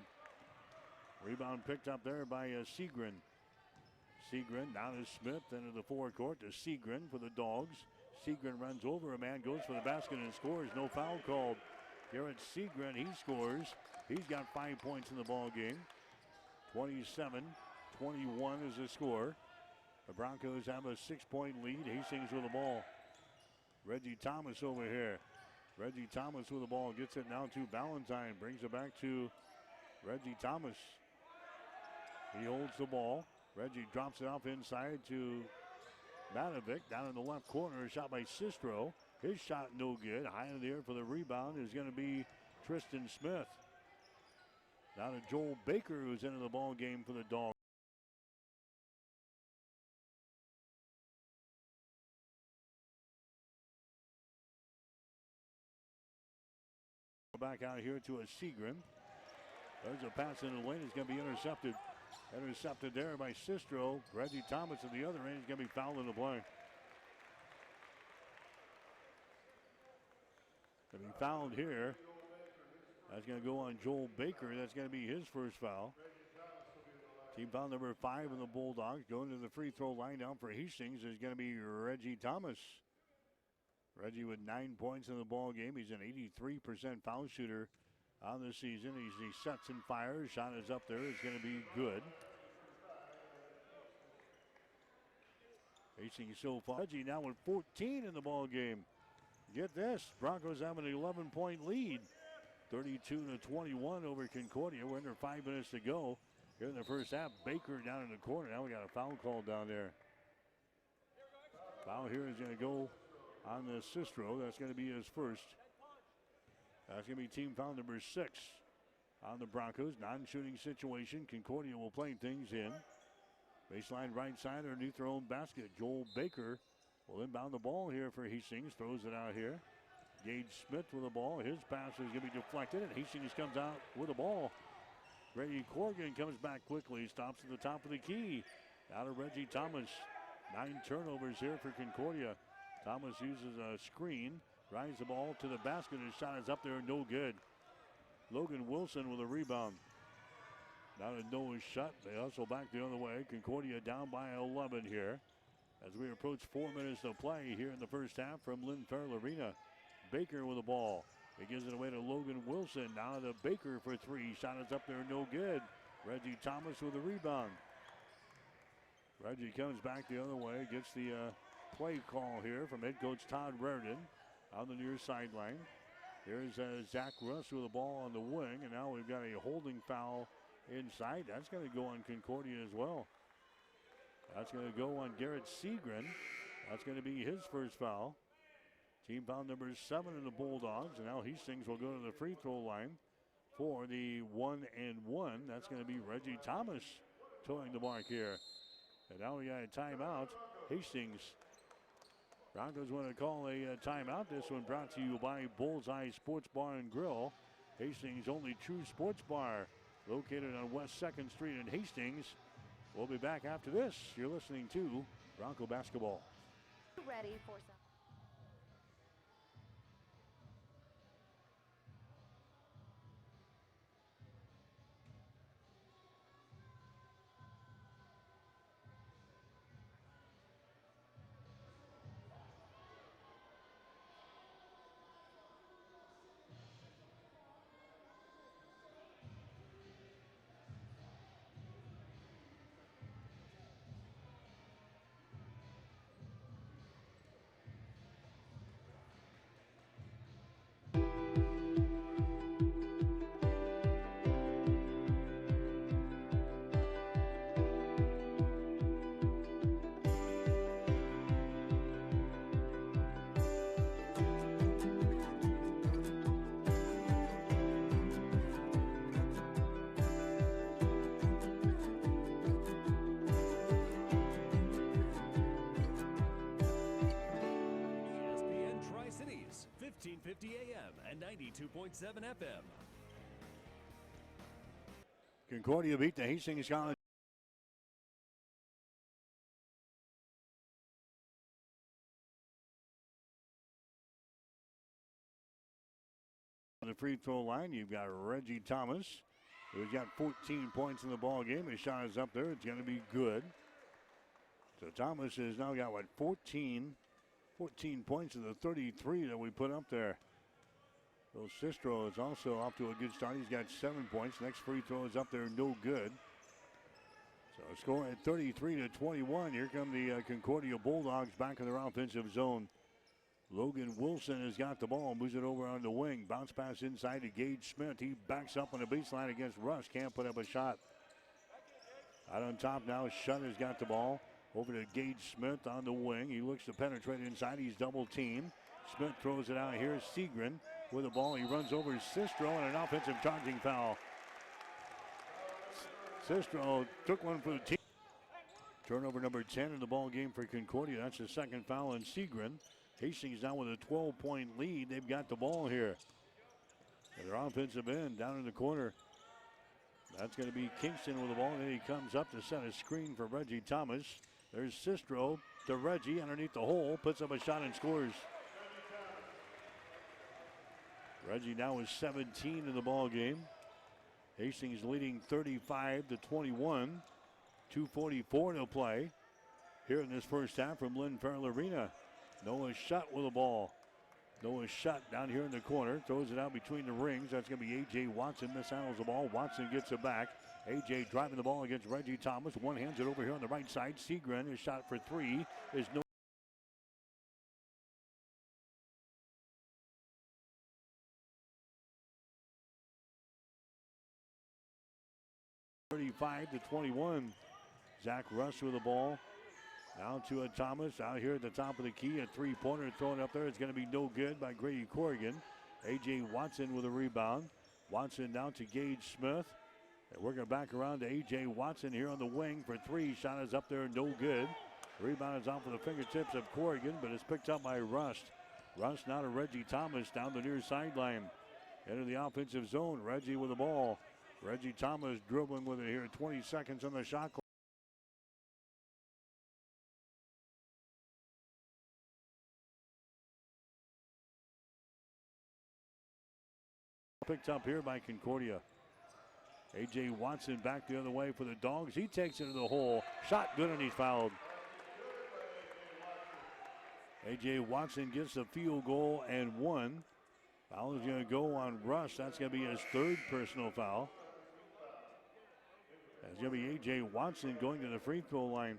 Rebound picked up there by Seagren. Seagren down to Smith, into the forecourt to Seagren for the Dogs. Seagren runs over a man, goes for the basket and scores. No foul called. Garrett Seagren, he scores. He's got 5 points in the ball game. 27-21 is the score. The Broncos have a 6-point lead. Hastings with the ball. Reggie Thomas over here. Reggie Thomas with the ball. Gets it now to Valentine. Brings it back to Reggie Thomas. He holds the ball. Reggie drops it off inside to Matovic. Down in the left corner. Shot by Cisrow. His shot no good. High in the air for the rebound is going to be Tristan Smith. Now to Joel Baker, who's into the ball game for the Dogs. Back out here to a Seagren. There's a pass in the lane. It's going to be intercepted. Intercepted there by Cisrow. Reggie Thomas at the other end is going to be fouled in the play. Going to be fouled here. That's going to go on Joel Baker. That's going to be his first foul. Team foul number 5 in the Bulldogs. Going to the free throw line down for Hastings is going to be Reggie Thomas. Reggie with 9 points in the ball game. He's an 83% foul shooter on the season. He sets and fires. Shot is up there. It's going to be good. Hastings so far. Reggie now with 14 in the ball game. Get this. Broncos have an 11-point lead. 32-21 over Concordia. We're under 5 minutes to go here in the first half. Baker down in the corner. Now we got a foul call down there. Foul here is going to go on the Cisrow. That's going to be his first. That's going to be team foul number 6 on the Broncos. Non-shooting situation. Concordia will play things in. Baseline right side underneath their own basket. Joel Baker will inbound the ball here for Hastings. Throws it out here. Gage Smith with the ball. His pass is going to be deflected, and Hastings comes out with the ball. Grady Corrigan comes back quickly. Stops at the top of the key. Out of Reggie Thomas. 9 turnovers here for Concordia. Thomas uses a screen. Drives the ball to the basket. His shot is up there, no good. Logan Wilson with a rebound. Now to Noah Shutt. They hustle back the other way. Concordia down by 11 here. As we approach 4 minutes to play here in the first half from Lynn Farrell Arena. Baker with the ball. He gives it away to Logan Wilson. Now to Baker for 3. Shot is up there, no good. Reggie Thomas with a rebound. Reggie comes back the other way. Gets the play call here from head coach Todd Raridan on the near sideline. Here's Zach Russ with the ball on the wing. And now we've got a holding foul inside. That's going to go on Concordia as well. That's going to go on Garrett Seagren. That's going to be his first foul. Team foul number 7 in the Bulldogs. And now Hastings will go to the free throw line for the 1-1. That's going to be Reggie Thomas towing the mark here. And now we got a timeout. Hastings. Broncos want to call a timeout. This one brought to you by Bullseye Sports Bar and Grill. Hastings' only true sports bar, located on West 2nd Street in Hastings. We'll be back after this. You're listening to Bronco Basketball. Ready for some. 92.7 FM. Concordia beat the Hastings College. On the free throw line, you've got Reggie Thomas, who's got 14 points in the ball game. His shot is up there. It's going to be good. So Thomas has now got, 14 points in the 33 that we put up there. So Cisrow is also off to a good start. He's got 7 points. Next free throw is up there, no good. So score at 33-21. Here come the Concordia Bulldogs back in their offensive zone. Logan Wilson has got the ball, moves it over on the wing. Bounce pass inside to Gage Smith. He backs up on the baseline against Rush. Can't put up a shot. Out on top now, Shutt has got the ball. Over to Gage Smith on the wing. He looks to penetrate inside. He's double teamed. Smith throws it out here. Segrin with the ball. He runs over Cisrow and an offensive charging foul. Cisrow took one for the team. Turnover number 10 in the ball game for Concordia. That's the second foul on Segrin. Hastings now with a 12-point lead. They've got the ball here. And their offensive end down in the corner. That's going to be Kingston with the ball. And then he comes up to set a screen for Reggie Thomas. There's Cisrow to Reggie underneath the hole. Puts up a shot and scores. Reggie now is 17 in the ball game. Hastings leading 35-21. 2:44 to play here in this first half from Lynn Farrell Arena. Noah Shutt with the ball. Noah Shutt down here in the corner. Throws it out between the rings. That's going to be A.J. Watson. Mishandles the ball. Watson gets it back. A.J. driving the ball against Reggie Thomas. One hands it over here on the right side. Segrin, his shot for three is no. 35-21. Zach Russ with the ball. Now to a Thomas out here at the top of the key. A three-pointer thrown up there. It's going to be no good by Grady Corrigan. A.J. Watson with a rebound. Watson down to Gage Smith. They're working back around to A.J. Watson here on the wing for three. Shot is up there, no good. Rebound is off of the fingertips of Corrigan, but it's picked up by Rust. Rust now to Reggie Thomas down the near sideline. Into the offensive zone. Reggie with the ball. Reggie Thomas dribbling with it here. 20 seconds on the shot clock. Picked up here by Concordia. A.J. Watson back the other way for the Dogs. He takes it to the hole. Shot good and he's fouled. A.J. Watson gets the field goal and one. Foul is going to go on Russ. That's going to be his third personal foul. That's going to be A.J. Watson going to the free throw line.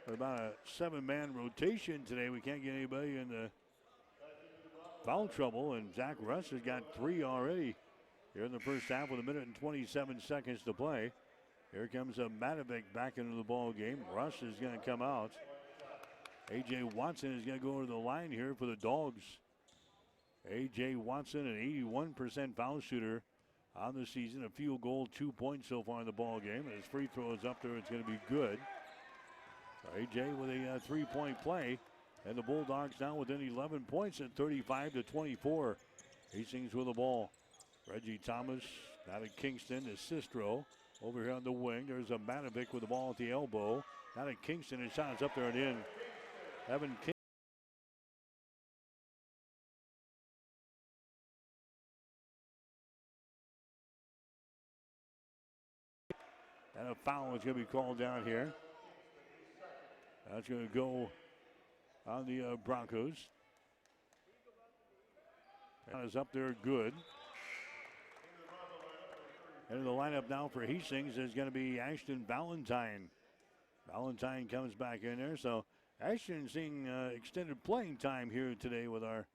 For about a seven-man rotation today. We can't get anybody in the foul trouble, and Zach Russ has got three already here in the first half with 1:27 seconds to play. Here comes a Matovic back into the ball game. Russ is going to come out. A.J. Watson is going to go to the line here for the Dogs. A.J. Watson, an 81% foul shooter on the season. A field goal, 2 points so far in the ball game. And his free throw is up there. It's going to be good. A.J. with a three-point play. And the Bulldogs now within 11 points at 35-24. Hastings with the ball. Reggie Thomas out of Kingston to Cisrow. Over here on the wing, there's a Matovic with the ball at the elbow. Out of Kingston, his shot is up there and in. Evan Kingston. And a foul is going to be called down here. That's going to go on the Broncos. That is up there good. And the lineup now for Hastings is going to be Ashton Valentine. Valentine comes back in there. So Ashton seeing extended playing time here today with our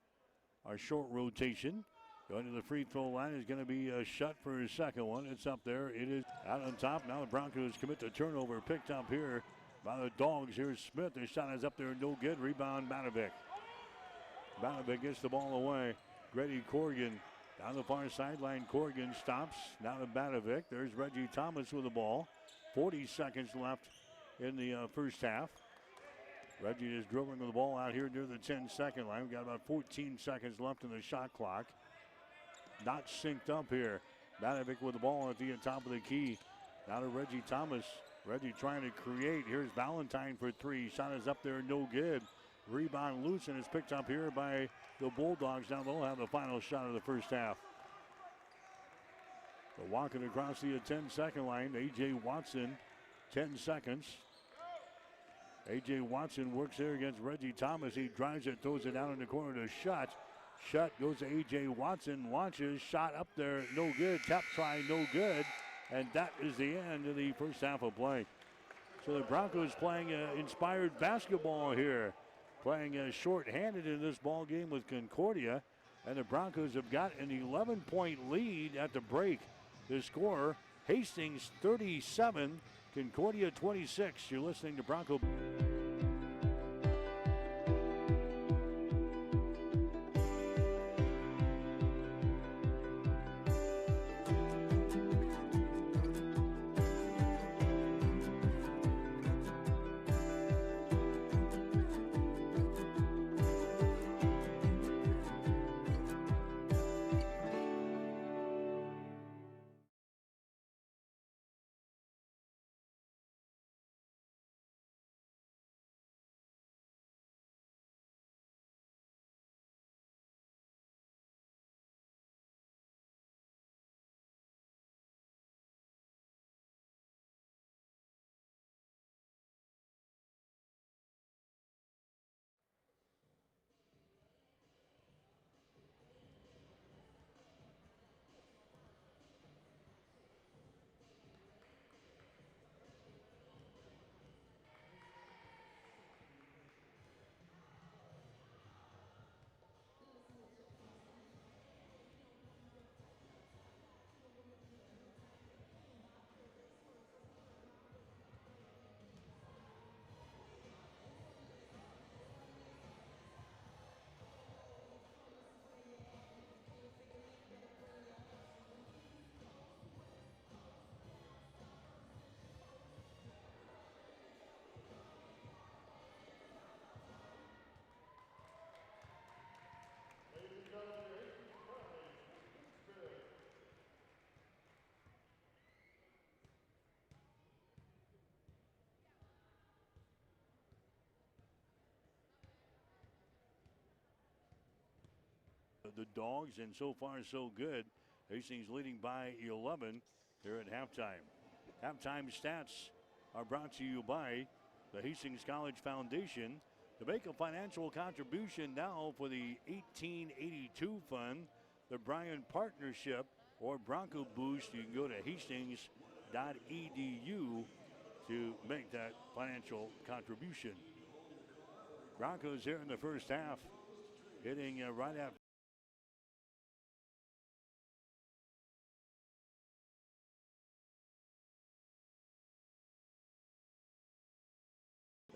short rotation. Going to the free throw line is going to be Shutt for his second one. It's up there. It is out on top. Now the Broncos commit the turnover. Picked up here by the Dogs. Here's Smith. Their shot is up there. No good. Rebound Matovic. Matovic gets the ball away. Grady Corrigan down the far sideline. Corrigan stops. Now to Matovic. There's Reggie Thomas with the ball. 40 seconds left in the first half. Reggie is dribbling with the ball out here near the 10-second line. We've got about 14 seconds left in the shot clock. not synced up here. Matovic with the ball at the top of the key. Now to Reggie Thomas. Reggie trying to create. Here's Valentine for three. Shot is up there, no good. Rebound loose and is picked up here by the Bulldogs. Now they'll have the final shot of the first half. So walking across the 10-second line, A.J. Watson, 10 seconds. A.J. Watson works there against Reggie Thomas. He drives it, throws it down in the corner to Shutt. Shutt goes to A.J. Watson, launches, shot up there, no good. Tap try, no good. And that is the end of the first half of play. So the Broncos playing inspired basketball here. Playing short-handed in this ball game with Concordia. And the Broncos have got an 11-point lead at the break. The score, Hastings 37, Concordia 26. You're listening to Bronco. The Dogs, and so far so good. Hastings leading by 11 here at halftime. Halftime stats are brought to you by the Hastings College Foundation. To make a financial contribution now for the 1882 fund, the Bryan Partnership, or Bronco Boost, you can go to hastings.edu to make that financial contribution. Broncos here in the first half, hitting right after.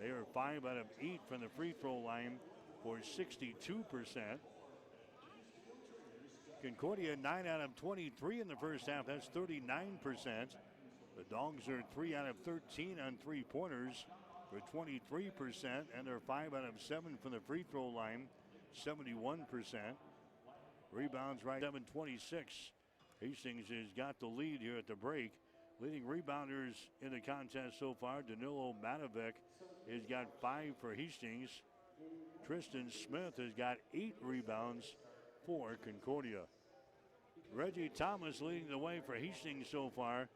They are 5 out of 8 from the free throw line for 62%. Concordia 9 out of 23 in the first half. That's 39%. The Dogs are 3 out of 13 on three-pointers for 23%, and they're 5 out of 7 from the free throw line, 71%. Rebounds right 7-26. Hastings has got the lead here at the break. Leading rebounders in the contest so far, Danilo Matovic has got 5 for Hastings. Tristan Smith has got 8 rebounds for Concordia. Reggie Thomas leading the way for Hastings so far.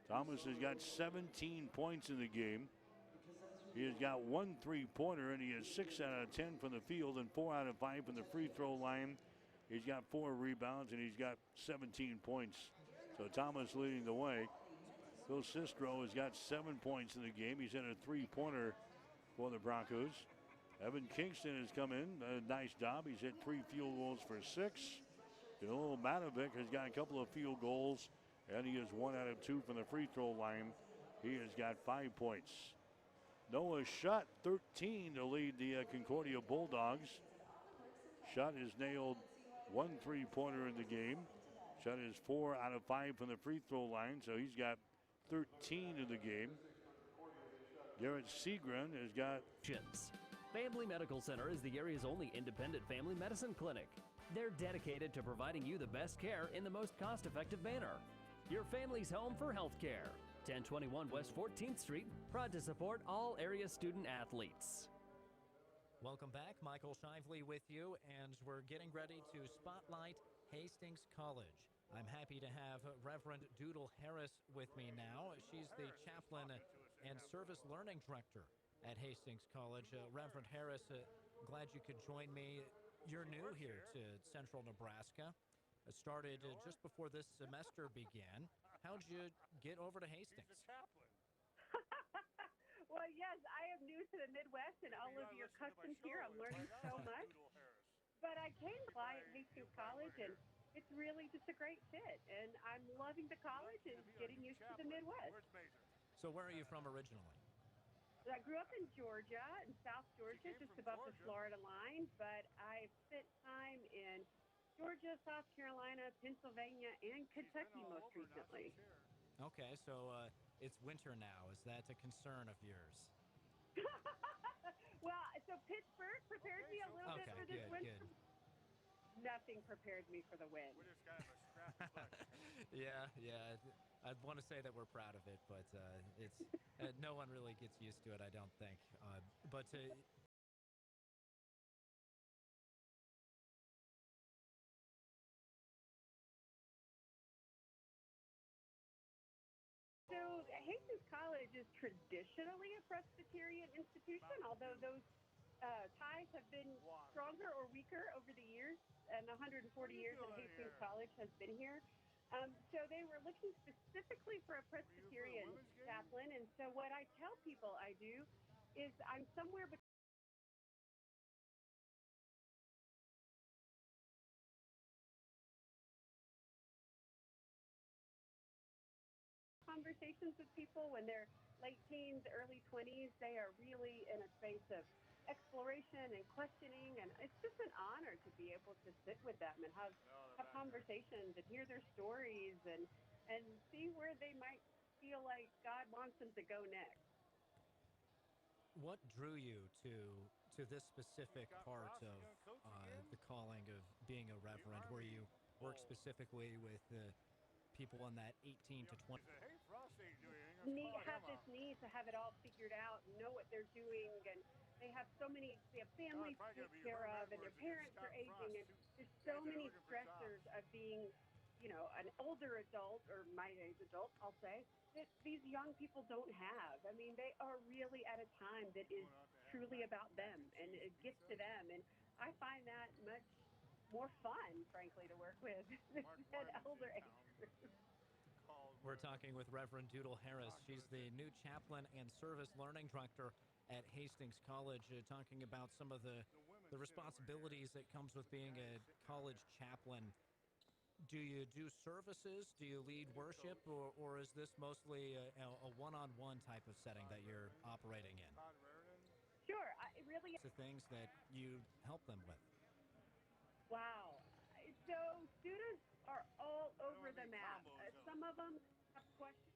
Thomas has got 17 points in the game. He has got 1 3-pointer, and he has 6 out of 10 from the field and 4 out of 5 from the free throw line. He's got 4 rebounds, and he's got 17 points. So Thomas leading the way. Phil Cisrow has got 7 points in the game. He's in a 3-pointer for the Broncos. Evan Kingston has come in. A nice job. He's hit 3 field goals for 6. Danilo Matovic has got a couple of field goals, and he is 1 out of 2 from the free throw line. He has got 5 points. Noah Shutt, 13 to lead the Concordia Bulldogs. Shutt has nailed 1 3-pointer in the game. Shutt is 4 out of 5 from the free throw line, so he's got 13 in the game. Garrett Seagren has got. Family Medical Center is the area's only independent family medicine clinic. They're dedicated to providing you the best care in the most cost-effective manner. Your family's home for healthcare. 1021 West 14th Street, proud to support all area student athletes. Welcome back. Michael Shively with you, and we're getting ready to spotlight Hastings College. I'm happy to have Reverend Doodle Harris with me now. She's the chaplain and service learning director at Hastings College. Reverend Harris, glad you could join me. You're new here to central Nebraska. Started just before this semester began. How'd you get over to Hastings? Well, yes, I am new to the Midwest and all of your customs here. I'm learning so much. But I came by at Hastings College, and it's really just a great fit. And I'm loving the college and getting used to the Midwest. So where are you from originally? I grew up in Georgia, in South Georgia, just above the Florida line. But I've spent time in Georgia, South Carolina, Pennsylvania, and Kentucky most recently. Okay, so it's winter now. Is that a concern of yours? Well, so Pittsburgh prepared me a little bit for this winter. Good. Nothing prepared me for the wind. Yeah. I'd want to say that we're proud of it, but it's no one really gets used to it, I don't think. But So Hastings College is traditionally a Presbyterian institution, although those ties have been stronger or weaker over the years, and 140 years that Hastings College has been here. So they were looking specifically for a Presbyterian chaplain, and so what I tell people I do is I'm somewhere between conversations with people when they're late teens, early 20s. They are really in a space of exploration and questioning, and it's just an honor to be able to sit with them and have conversations and hear their stories and see where they might feel like God wants them to go next. what drew you to this specific part of the calling of being a reverend, where you work specifically with people in that 18 to 20? Have this need to have it all figured out and know what they're doing, and they have families to take care of, and their parents are aging, and there's so many stressors of being, an older adult, or my age adult, I'll say, that these young people don't have. I mean, they are really at a time that is truly about them, and it gets to them, and I find that much more fun, frankly, to work with than older age groups. We're talking with Reverend Doodle Harris. She's the new chaplain and service learning director at Hastings College, talking about some of the responsibilities that comes with being a college chaplain. Do you do services? Do you lead worship? Or is this mostly a one-on-one type of setting that you're operating in? Sure. Really. The things that you help them with. Wow. So students are all over the map. Some of them have questions.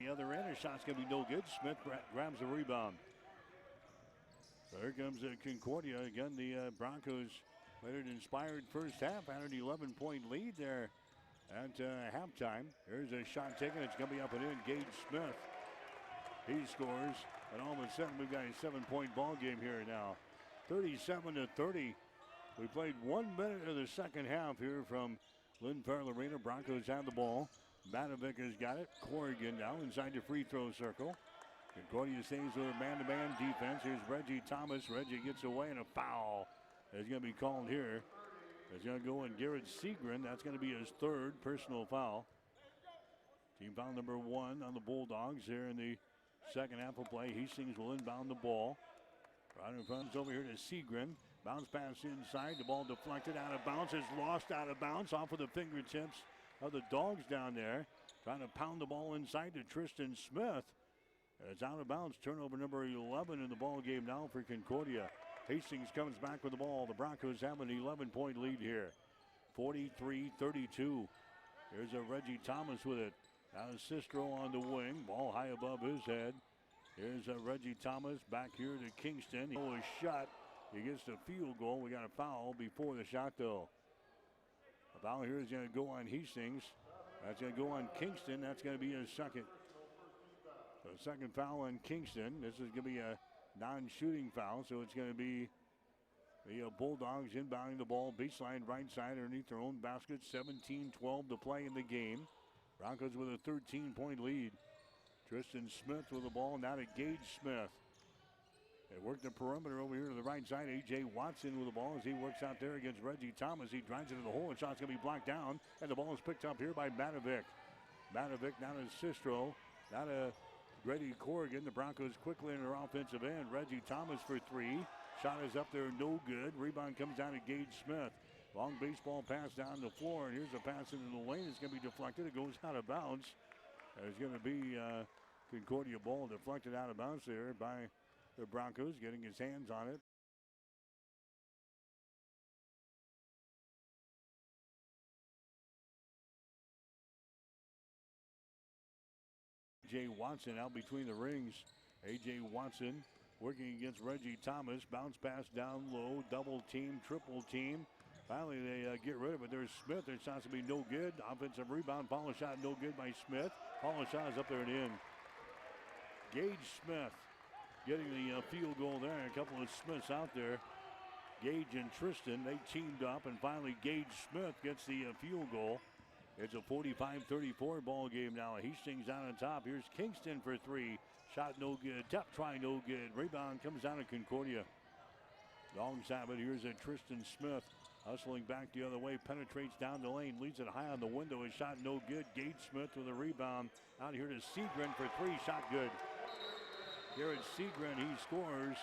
The other end, a shot's going to be no good. Smith grabs the rebound. So here comes Concordia. Again, the Broncos played an inspired first half, had an 11-point lead there at halftime. Here's a shot taken. It's going to be up and in. Gage Smith. He scores. And all of a sudden, we've got a 7-point ball game here now. 37-30. We played 1 minute of the second half here from Lynn Farrell Arena. Broncos have the ball. Matovic has got it. Corrigan now inside the free throw circle. Concordia stays with a man-to-man defense. Here's Reggie Thomas. Reggie gets away, and a foul is going to be called here. It's going to go on Garrett Seagren. That's going to be his third personal foul. Team foul number 1 on the Bulldogs here in the second half of play. Hastings will inbound the ball. Right in front is over here to Seagren. Bounce pass inside. The ball deflected out of bounds. It's lost out of bounds off of the fingertips of the Dogs down there. Trying to pound the ball inside to Tristan Smith. It's out of bounds. Turnover number 11 in the ball game now for Concordia. Hastings comes back with the ball. The Broncos have an 11-point lead here. 43-32. Here's a Reggie Thomas with it. Now Cisrow on the wing. Ball high above his head. Here's a Reggie Thomas back here to Kingston. He was shot. He gets the field goal. We got a foul before the shot, though. A foul here is going to go on Hastings. That's going to go on Kingston. That's going to be his second. So second foul on Kingston. This is going to be a non-shooting foul, so it's going to be the Bulldogs inbounding the ball. Baseline right side underneath their own basket. 17-12 to play in the game. Broncos with a 13-point lead. Tristan Smith with the ball, now to Gage Smith. They work the perimeter over here to the right side. A.J. Watson with the ball as he works out there against Reggie Thomas. He drives into the hole, and shot's going to be blocked down. And the ball is picked up here by Matovic. Matovic now to Cisrow, now to Grady Corrigan. The Broncos quickly in their offensive end. Reggie Thomas for 3. Shot is up there, no good. Rebound comes down to Gage Smith. Long baseball pass down the floor, and here's a pass into the lane. It's going to be deflected. It goes out of bounds. There's going to be Concordia ball deflected out of bounds there by the Broncos, getting his hands on it. A.J. Watson out between the rings. A.J. Watson working against Reggie Thomas. Bounce pass down low, double team, triple team. Finally, they get rid of it. There's Smith. Their shot's to be no good. Offensive rebound. Follow shot no good by Smith. Follow shot is up there and in. Gage Smith getting the field goal there. A couple of Smiths out there. Gage and Tristan, they teamed up, and finally Gage Smith gets the field goal. It's a 45-34 ball game now. Hastings down on top. Here's Kingston for 3. Shot no good. Top try no good. Rebound comes down to Concordia. Dogs have it. Here's a Tristan Smith. Hustling back the other way, penetrates down the lane, leads it high on the window. His shot no good. Gage Smith with a rebound. Out here to Seagren for 3. Shot good. Garrett Seagren, he scores.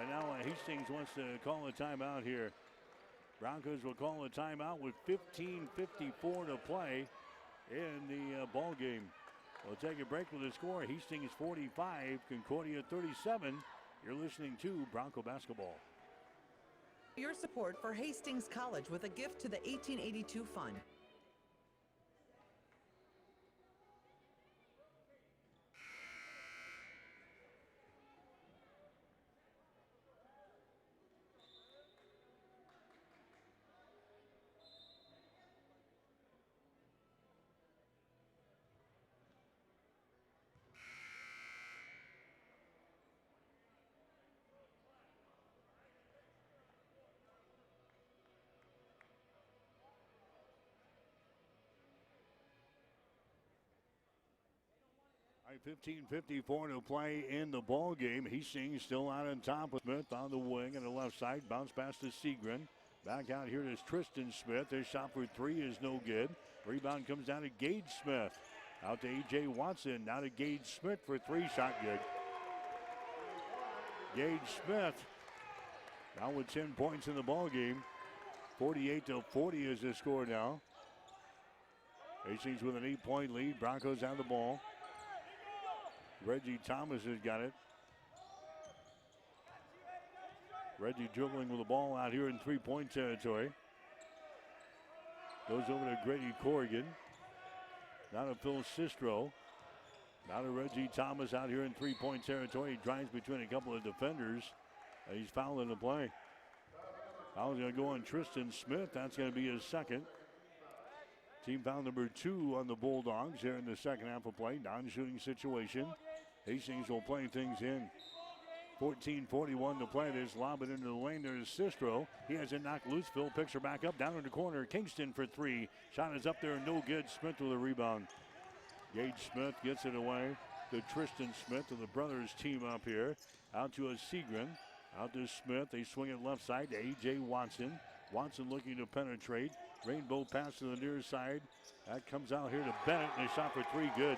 And now Hastings wants to call a timeout here. Broncos will call a timeout with 15:54 to play in the ball game. We'll take a break with the score. Hastings 45, Concordia 37. You're listening to Bronco Basketball. Your support for Hastings College with a gift to the 1882 Fund. All right, 15:54 to play in the ball game. Hastings still out on top with Smith on the wing on the left side. Bounce pass to Seagren. Back out here is Tristan Smith. His shot for 3 is no good. Rebound comes down to Gage Smith. Out to A.J. Watson. Now to Gage Smith for 3. Shot good. Gage Smith now with 10 points in the ball game. 48-40 is the score now. Hastings with an 8-point lead. Broncos have the ball. Reggie Thomas has got it. Reggie dribbling with the ball out here in 3-point territory. Goes over to Grady Corrigan. Now to Phil Cisrow. Now to Reggie Thomas out here in three-point territory. He drives between a couple of defenders. He's fouling the play. Foul's going to go on Tristan Smith. That's going to be his second. Team foul number 2 on the Bulldogs here in the second half of play. Non-shooting situation. Hastings will play things in. 14:41 to play. This lob it into the lane. There's Cisrow. He has it knocked loose. Phil picks her back up down in the corner. Kingston for 3. Shot is up there, no good. Smith with a rebound. Gage Smith gets it away to Tristan Smith, to the brothers team up here. Out to a Segrin. Out to Smith. They swing it left side to A.J. Watson. Watson looking to penetrate. Rainbow pass to the near side. That comes out here to Bennett, and a shot for 3, good.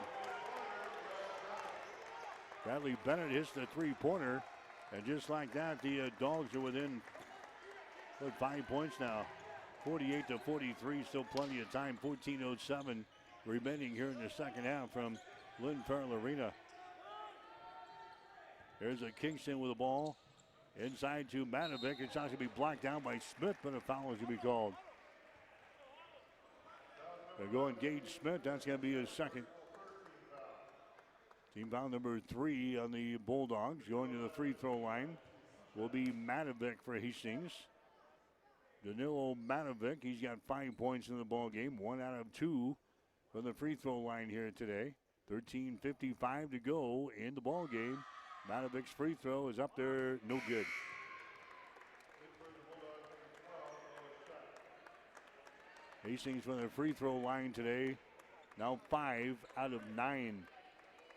Bradley Bennett hits the three-pointer, and just like that, the Dogs are within 5 points now. 48-43, still plenty of time. 14:07 remaining here in the second half from Lynn Farrell Arena. There's a Kingston with the ball. Inside to Matovic. It's not going to be blocked down by Smith, but a foul is going to be called. They're going Gage Smith. That's going to be his second. Team foul number 3 on the Bulldogs. Going to the free throw line will be Matovic for Hastings. Danilo Matovic. He's got 5 points in the ball game. 1 out of 2 from the free throw line here today. 13:55 to go in the ball game. Matovic's free throw is up there, no good. Hastings from the free throw line today, now 5 out of 9.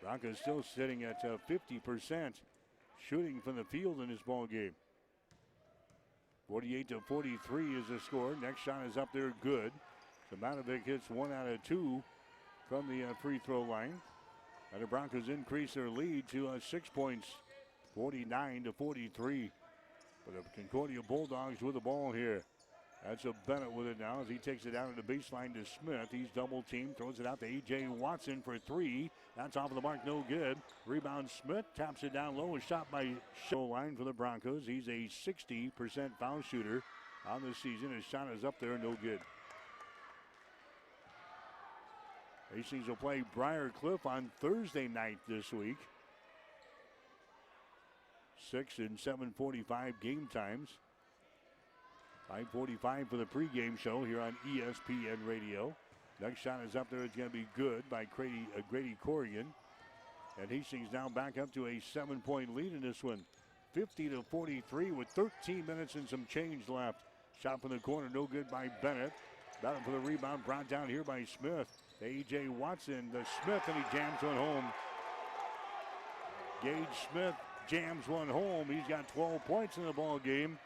Broncos still sitting at 50% shooting from the field in this ball game. 48-43 is the score. Next shot is up there, good. So Matovic hits 1 out of 2 from the free throw line. And the Broncos increase their lead to 6 points, 49-43. But the Concordia Bulldogs with the ball here. That's a Bennett with it now as he takes it down to the baseline to Smith. He's double teamed, throws it out to A.J. Watson for 3. That's off of the mark, no good. Rebound Smith, taps it down low, a shot by show line for the Broncos. He's a 60% foul shooter on the season. His shot is up there, no good. Hastings will play Briar Cliff on Thursday night this week. 6 and 7:45 game times. 5:45 for the pregame show here on ESPN Radio. Next shot is up there. It's going to be good by Grady Corrigan. And Hastings now back up to a 7-point lead in this one. 50-43 with 13 minutes and some change left. Shot from the corner, no good by Bennett. Battle for the rebound, brought down here by Smith. A.J. Watson to Smith, and he jams one home. Gage Smith jams one home. He's got 12 points in the ball game.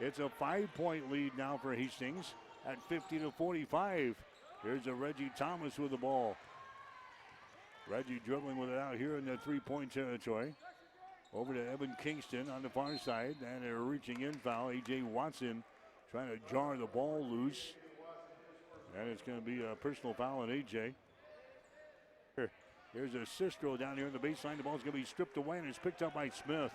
It's a 5-point lead now for Hastings at 50-45. Here's a Reggie Thomas with the ball. Reggie dribbling with it out here in the three-point territory. Over to Evan Kingston on the far side, and a reaching in foul. A.J. Watson trying to jar the ball loose. And it's going to be a personal foul on A.J. Here's a Cisrow down here in the baseline. The ball's going to be stripped away, and it's picked up by Smith.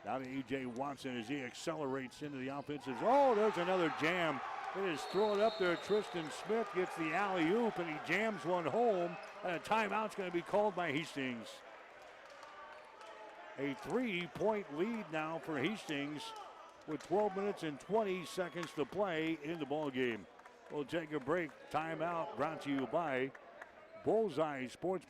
Now to A.J. Watson as he accelerates into the offensive. Oh, there's another jam. They just throw it up there. Tristan Smith gets the alley-oop, and he jams one home. And a timeout's going to be called by Hastings. A 3-point lead now for Hastings with 12 minutes and 20 seconds to play in the ball game. We'll take a break. Timeout brought to you by Bullseye Sports.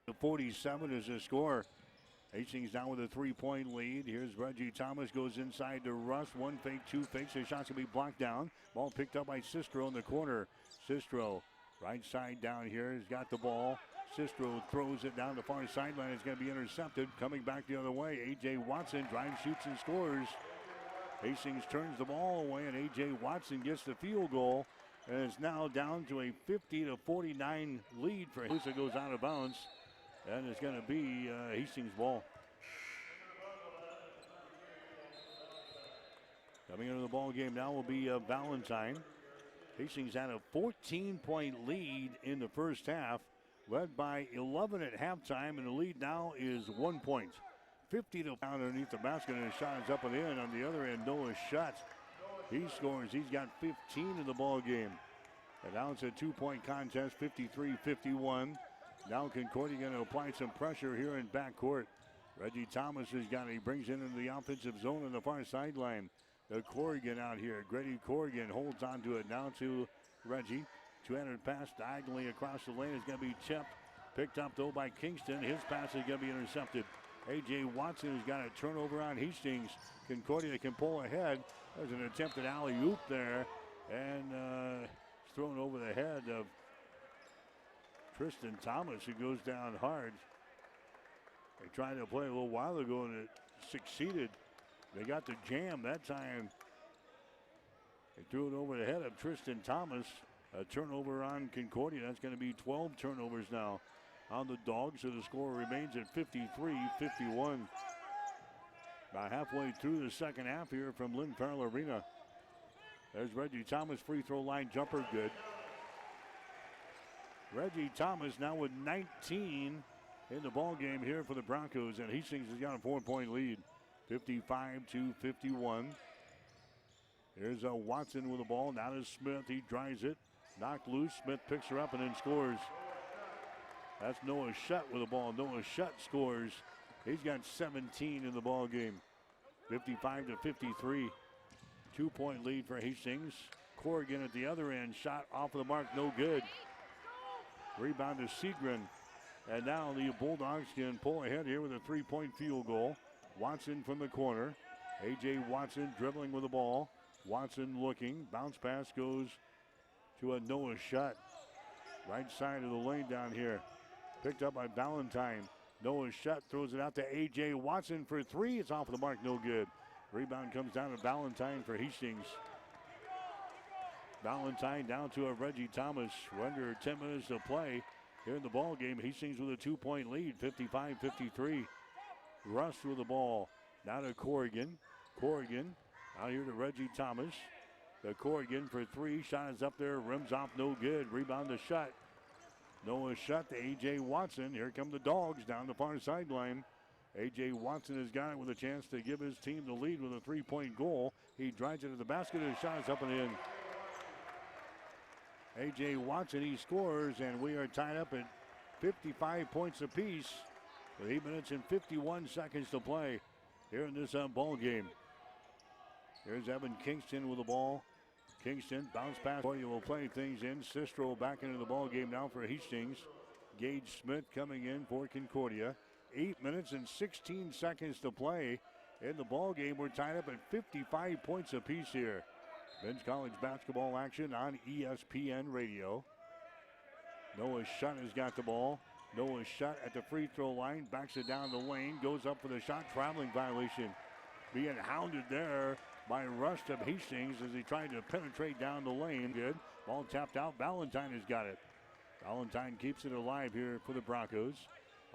The 47 is the score. Hastings down with a 3-point lead. Here's Reggie Thomas, goes inside to Russ. 1 fake, 2 fakes. His shot's going to be blocked down. Ball picked up by Cisrow in the corner. Cisrow, right side down here. He's got the ball. Cisrow throws it down the far sideline. It's going to be intercepted. Coming back the other way, A.J. Watson drives, shoots, and scores. Hastings turns the ball away, and A.J. Watson gets the field goal. And it's now down to a 50-49 lead for Hastings. It goes out of bounds, and it's going to be Hastings' ball. Coming into the ball game now will be Valentine. Hastings had a 14-point lead in the first half, led by 11 at halftime, and the lead now is 1 point. 50 to underneath the basket, and his shot is up and in. On the other end, Noah Shutt. He scores. He's got 15 in the ball game. And now it's a 2-point contest, 53-51. Now Concordia going to apply some pressure here in backcourt. Reggie Thomas has got it. He brings it into the offensive zone on the far sideline. The Corrigan out here. Grady Corrigan holds on to it now to Reggie. 200 pass diagonally across the lane is going to be tipped. Picked up though by Kingston. His pass is going to be intercepted. A.J. Watson has got a turnover on Hastings. Concordia can pull ahead. There's an attempted alley-oop there. And it's thrown over the head of Tristan Thomas, who goes down hard. They tried to play a little while ago and it succeeded. They got the jam that time. They threw it over the head of Tristan Thomas. A turnover on Concordia. That's going to be 12 turnovers now on the Dogs. So the score remains at 53-51. About halfway through the second half here from Lynn Farrell Arena. There's Reggie Thomas, free throw line jumper, good. Reggie Thomas now with 19 in the ball game here for the Broncos, and Hastings has got a 4-point lead. 55-51. Here's Watson with the ball. Now to Smith. He drives it. Knocked loose. Smith picks her up and then scores. That's Noah Shutt with the ball. Noah Shutt scores. He's got 17 in the ball game. 55-53. 2-point lead for Hastings. Corrigan at the other end. Shot off of the mark. No good. Rebound to Segrin. And now the Bulldogs can pull ahead here with a 3-point field goal. Watson from the corner. A.J. Watson dribbling with the ball. Watson looking. Bounce pass goes to a Noah Shutt. Right side of the lane down here. Picked up by Valentine. Noah Shutt throws it out to A.J. Watson for three. It's off the mark. No good. Rebound comes down to Valentine for Hastings. Valentine down to a Reggie Thomas. We're under 10 minutes to play here in the ball game. Hastings with a 2-point lead. 55-53. Russ with the ball. Now to Corrigan. Corrigan out here to Reggie Thomas. The Corrigan for three. Shot is up there. Rims off. No good. Rebound to Shutt. Noah Shutt to A.J. Watson. Here come the Dogs down the far sideline. A.J. Watson has got it with a chance to give his team the lead with a 3-point goal. He drives it to the basket and shot is up and in. A.J. Watson, he scores, and we are tied up at 55 points apiece. With 8 minutes and 51 seconds to play here in this ball game. Here's Evan Kingston with the ball. Kingston bounce pass. Concordia will play things in. Cisrow back into the ball game now for Hastings. Gage Smith coming in for Concordia. 8 minutes and 16 seconds to play in the ball game. We're tied up at 55 points apiece here. Men's college basketball action on ESPN Radio. Noah Shutt has got the ball. Noah Shutt at the free throw line, backs it down the lane, goes up for the shot, traveling violation. Being hounded there by Rust of Hastings as he tried to penetrate down the lane. Good. Ball tapped out. Valentine has got it. Valentine keeps it alive here for the Broncos.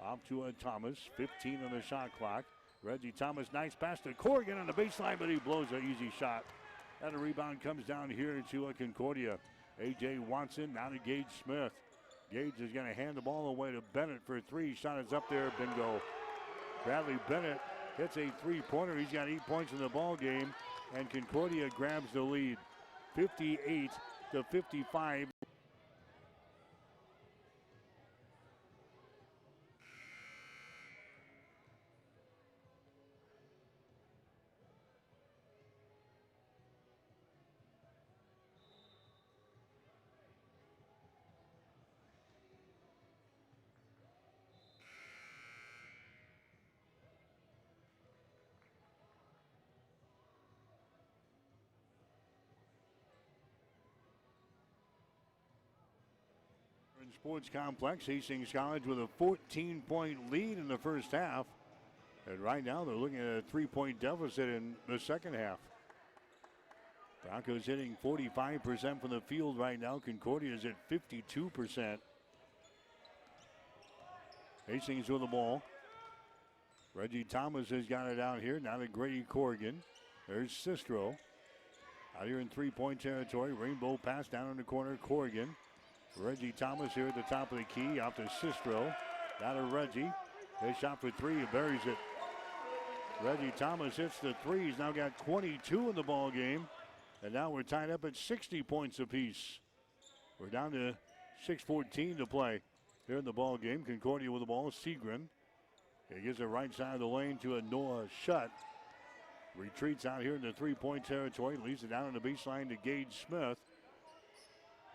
Off to a Thomas. 15 on the shot clock. Reggie Thomas, nice pass to Corrigan on the baseline, but he blows an easy shot. And a rebound comes down here to a Concordia. A.J. Watson now to Gage Smith. Gage is going to hand the ball away to Bennett for three. Shot is up there. Bingo. Bradley Bennett hits a three-pointer. He's got 8 points in the ball game. And Concordia grabs the lead. 58-55. Sports Complex. Hastings College with a 14-point lead in the first half. And right now they're looking at a 3-point deficit in the second half. Broncos hitting 45% from the field right now. Concordia is at 52%. Hastings with the ball. Reggie Thomas has got it out here. Now to Grady Corrigan. There's Cisrow. Out here in 3-point territory. Rainbow pass down in the corner. Corrigan. Reggie Thomas here at the top of the key. Off to Cisrow. Now to Reggie. His shot for three. He buries it. Reggie Thomas hits the three. He's now got 22 in the ball game. And now we're tied up at 60 points apiece. We're down to 6:14 to play here in the ball game. Concordia with the ball. Segren. He gives it right side of the lane to a Noah Shutt. Retreats out here in the 3-point territory. Leaves it down on the baseline to Gage Smith.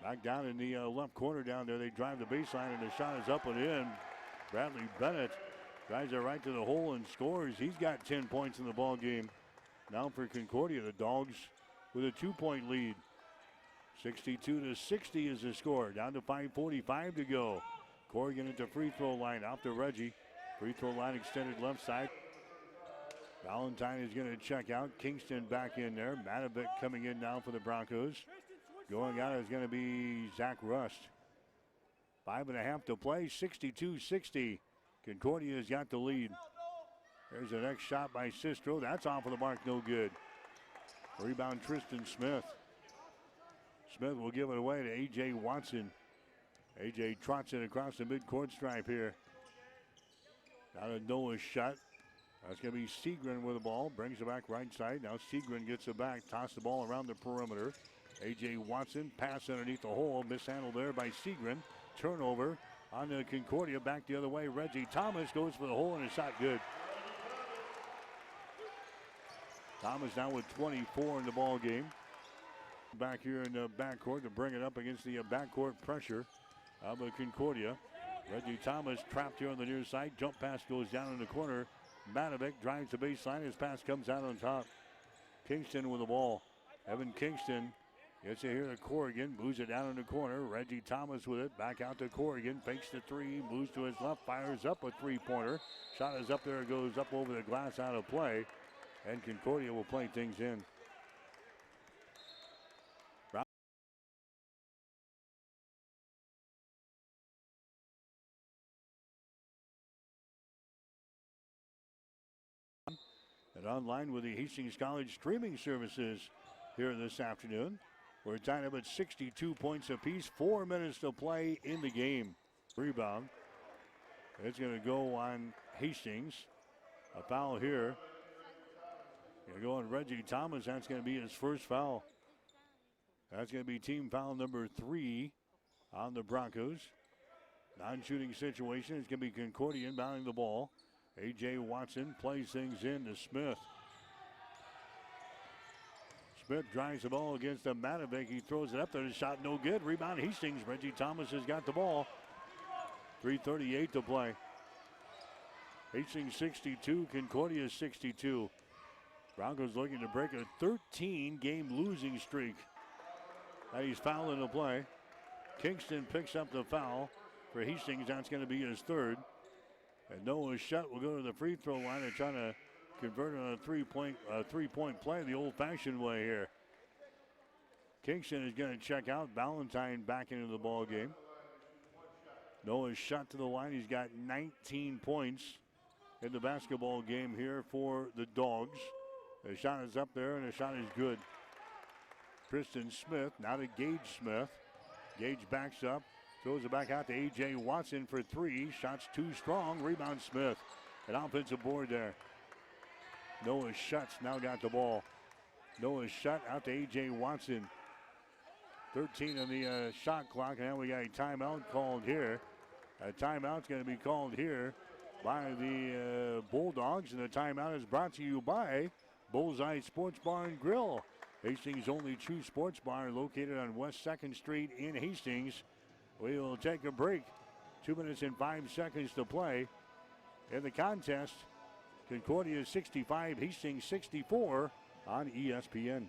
Back down in the left corner down there. They drive the baseline and the shot is up and in. Bradley Bennett drives it right to the hole and scores. He's got 10 points in the ball game. Now for Concordia, the Dogs with a 2-point lead. 62-60 is the score. Down to 5:45 to go. Corrigan at the free throw line. Off to Reggie. Free throw line extended left side. Valentine is going to check out. Kingston back in there. Matovic coming in now for the Broncos. Going out is going to be Zach Rust. 5.5 to play. 62-60. Concordia's got the lead. There's the next shot by Cisrow. That's off of the mark. No good. Rebound Tristan Smith. Smith will give it away to A.J. Watson. A.J. trots it across the midcourt stripe here. Now to Noah's shot. That's going to be Segren with the ball. Brings it back right side. Now Segren gets it back. Toss the ball around the perimeter. A.J. Watson. Pass underneath the hole. Mishandled there by Segren. Turnover on the Concordia. Back the other way. Reggie Thomas goes for the hole and a shot good. Thomas now with 24 in the ball game. Back here in the backcourt to bring it up against the backcourt pressure of Concordia. Reggie Thomas trapped here on the near side. Jump pass goes down in the corner. Matovic drives the baseline. His pass comes out on top. Kingston with the ball. Evan Kingston gets it here to Corrigan. Moves it down in the corner. Reggie Thomas with it. Back out to Corrigan. Fakes the three. Moves to his left. Fires up a three-pointer. Shot is up there. Goes up over the glass out of play. And Concordia will play things in. And online with the Hastings College streaming services here this afternoon. We're tied up at 62 points apiece. 4 minutes to play in the game. Rebound. It's going to go on Hastings. A foul here. Going to go on Reggie Thomas. That's going to be his first foul. That's going to be team foul number 3 on the Broncos. Non-shooting situation. It's going to be Concordia inbounding the ball. A.J. Watson plays things in to Smith. Smith drives the ball against the Matovic. He throws it up there. The shot no good. Rebound Hastings. Reggie Thomas has got the ball. 3:38 to play. Hastings 62. Concordia 62. Broncos looking to break a 13-game losing streak. And he's fouling the play. Kingston picks up the foul for Hastings. That's going to be his third. And Noah Shutt will go to the free throw line and try to convert it on a three-point play the old-fashioned way here. Kingston is going to check out. Valentine back into the ball game. Noah Shutt to the line. He's got 19 points in the basketball game here for the Dogs. The shot is up there and the shot is good. Tristan Smith now to Gage Smith. Gage backs up. Throws it back out to A.J. Watson for three. Shots too strong. Rebound Smith. An offensive board there. Noah Shutt's now got the ball. Noah Shutt out to A.J. Watson. 13 on the shot clock. And now we got a timeout called here. A timeout's going to be called here by the Bulldogs. And the timeout is brought to you by Bullseye Sports Bar and Grill. Hastings' only true sports bar located on West 2nd Street in Hastings. We will take a break. 2 minutes and 5 seconds to play in the contest. Concordia 65, Hastings 64 on ESPN.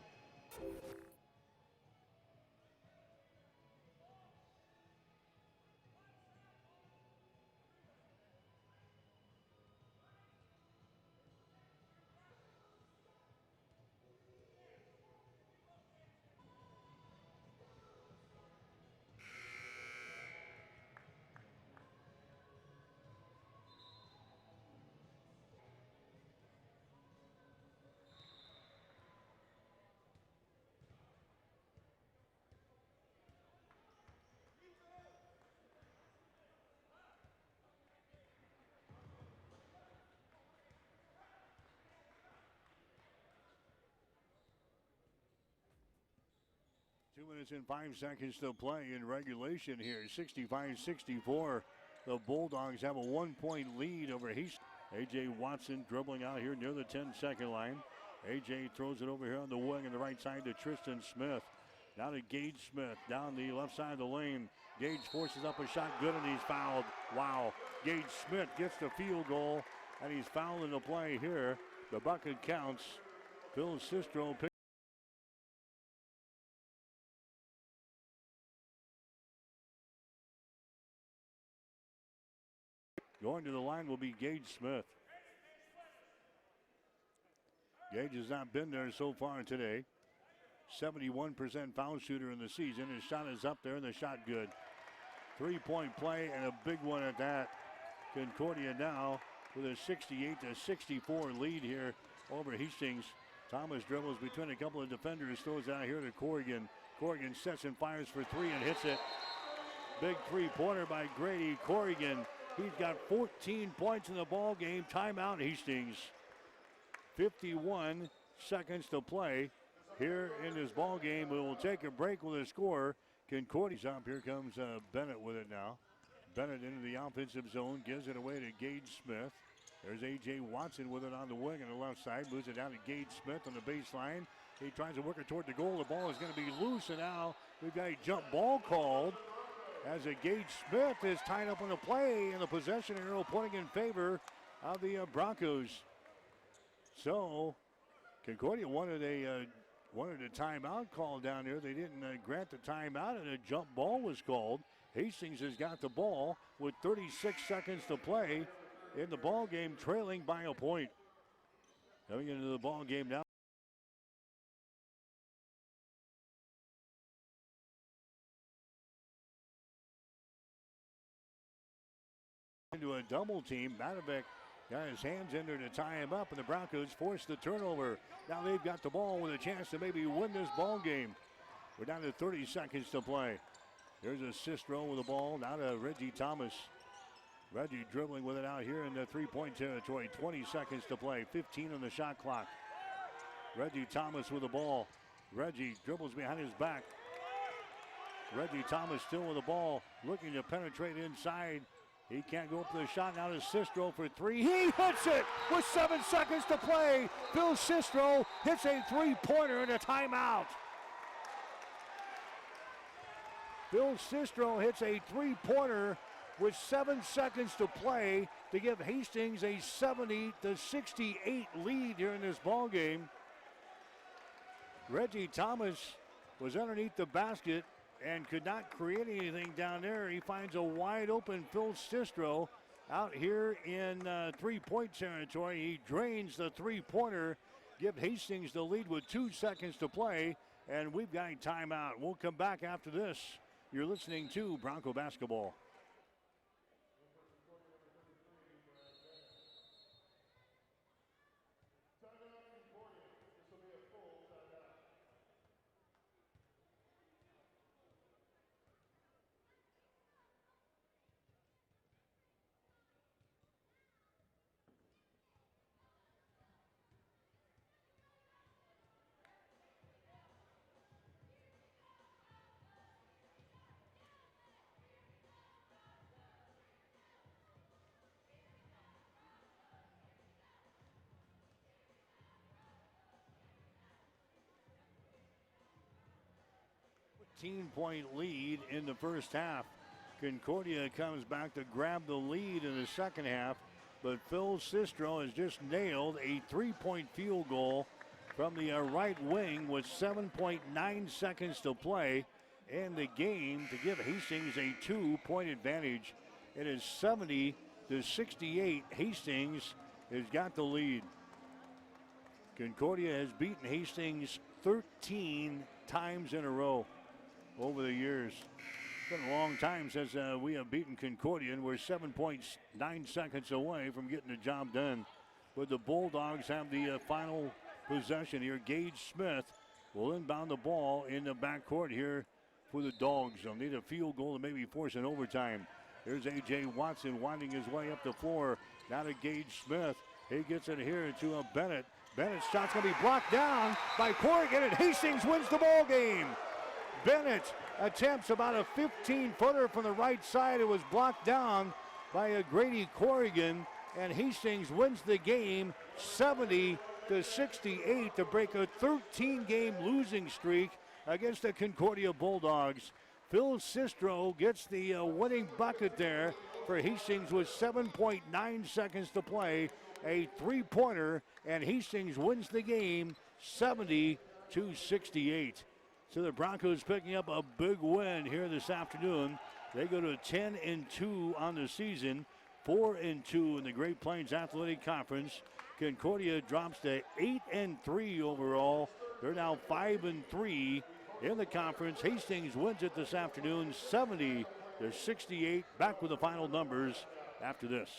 2 minutes and 5 seconds to play in regulation here. 65-64. The Bulldogs have a 1-point lead over Hastings. A.J. Watson dribbling out here near the 10-second line. A.J. throws it over here on the wing on the right side to Tristan Smith. Now to Gage Smith down the left side of the lane. Gage forces up a shot, good, and he's fouled. Wow. Gage Smith gets the field goal, and he's fouled in the play here. The bucket counts. Phil Cisrow picks. Going to the line will be Gage Smith. Gage has not been there so far today. 71% foul shooter in the season. His shot is up there and the shot good. 3-point play and a big one at that. Concordia now with a 68-64 lead here over Hastings. Thomas dribbles between a couple of defenders, throws out here to Corrigan. Corrigan sets and fires for three and hits it. Big three-pointer by Grady Corrigan. He's got 14 points in the ball game. Timeout Hastings. 51 seconds to play here in this ball game. We will take a break with a score. Concordia's up. Here comes Bennett with it now. Bennett into the offensive zone, gives it away to Gage Smith. There's A.J. Watson with it on the wing on the left side. Moves it down to Gage Smith on the baseline. He tries to work it toward the goal. The ball is going to be loose, and now we've got a jump ball called as a Gage Smith is tied up on the play, and the possession arrow pointing in favor of the Broncos. So Concordia wanted a timeout call down there. They didn't grant the timeout, and a jump ball was called. Hastings has got the ball with 36 seconds to play in the ball game, trailing by a point. Coming into the ball game now. Into a double team. Matovic got his hands in there to tie him up, and the Broncos force the turnover. Now they've got the ball with a chance to maybe win this ball game. We're down to 30 seconds to play. There's a Cisrow with the ball. Now to Reggie Thomas. Reggie dribbling with it out here in the three-point territory. 20 seconds to play. 15 on the shot clock. Reggie Thomas with the ball. Reggie dribbles behind his back. Reggie Thomas still with the ball. Looking to penetrate inside. He can't go up to the shot. Now to Cisrow for three. He hits it with 7 seconds to play. Phil Cisrow hits a three-pointer and a timeout. Phil Cisrow hits a three-pointer with 7 seconds to play to give Hastings a 70-68 lead here in this ball game. Reggie Thomas was underneath the basket and could not create anything down there. He finds a wide open Phil Cisrow out here in three-point territory. He drains the three-pointer, give Hastings the lead with 2 seconds to play, and we've got a timeout. We'll come back after this. You're listening to Bronco Basketball. Point lead in the first half. Concordia comes back to grab the lead in the second half, but Phil Cisrow has just nailed a three-point field goal from the right wing with 7.9 seconds to play in the game to give Hastings a 2-point advantage. It is 70-68. Hastings has got the lead. Concordia has beaten Hastings 13 times in a row over the years. It's been a long time since we have beaten Concordia, and we're 7.9 seconds away from getting the job done. But the Bulldogs have the final possession here. Gage Smith will inbound the ball in the backcourt here for the Dogs. They'll need a field goal to maybe force an overtime. There's A.J. Watson winding his way up the floor. Now to Gage Smith. He gets it here to Bennett. Bennett's shot's going to be blocked down by Corrigan, and Hastings wins the ball game. Bennett attempts about a 15-footer from the right side. It was blocked down by a Grady Corrigan, and Hastings wins the game 70-68 to break a 13-game losing streak against the Concordia Bulldogs. Phil Cisrow gets the winning bucket there for Hastings with 7.9 seconds to play. A three-pointer, and Hastings wins the game 70-68. So the Broncos picking up a big win here this afternoon. They go to 10-2 on the season, 4-2 in the Great Plains Athletic Conference. Concordia drops to 8-3 overall. They're now 5-3 in the conference. Hastings wins it this afternoon, 70-68. Back with the final numbers after this.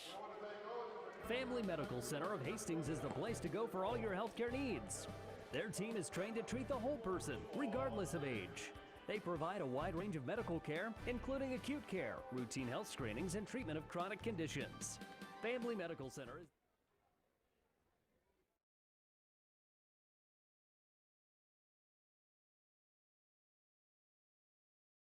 Family Medical Center of Hastings is the place to go for all your healthcare needs. Their team is trained to treat the whole person, regardless of age. They provide a wide range of medical care, including acute care, routine health screenings, and treatment of chronic conditions. Family Medical Center is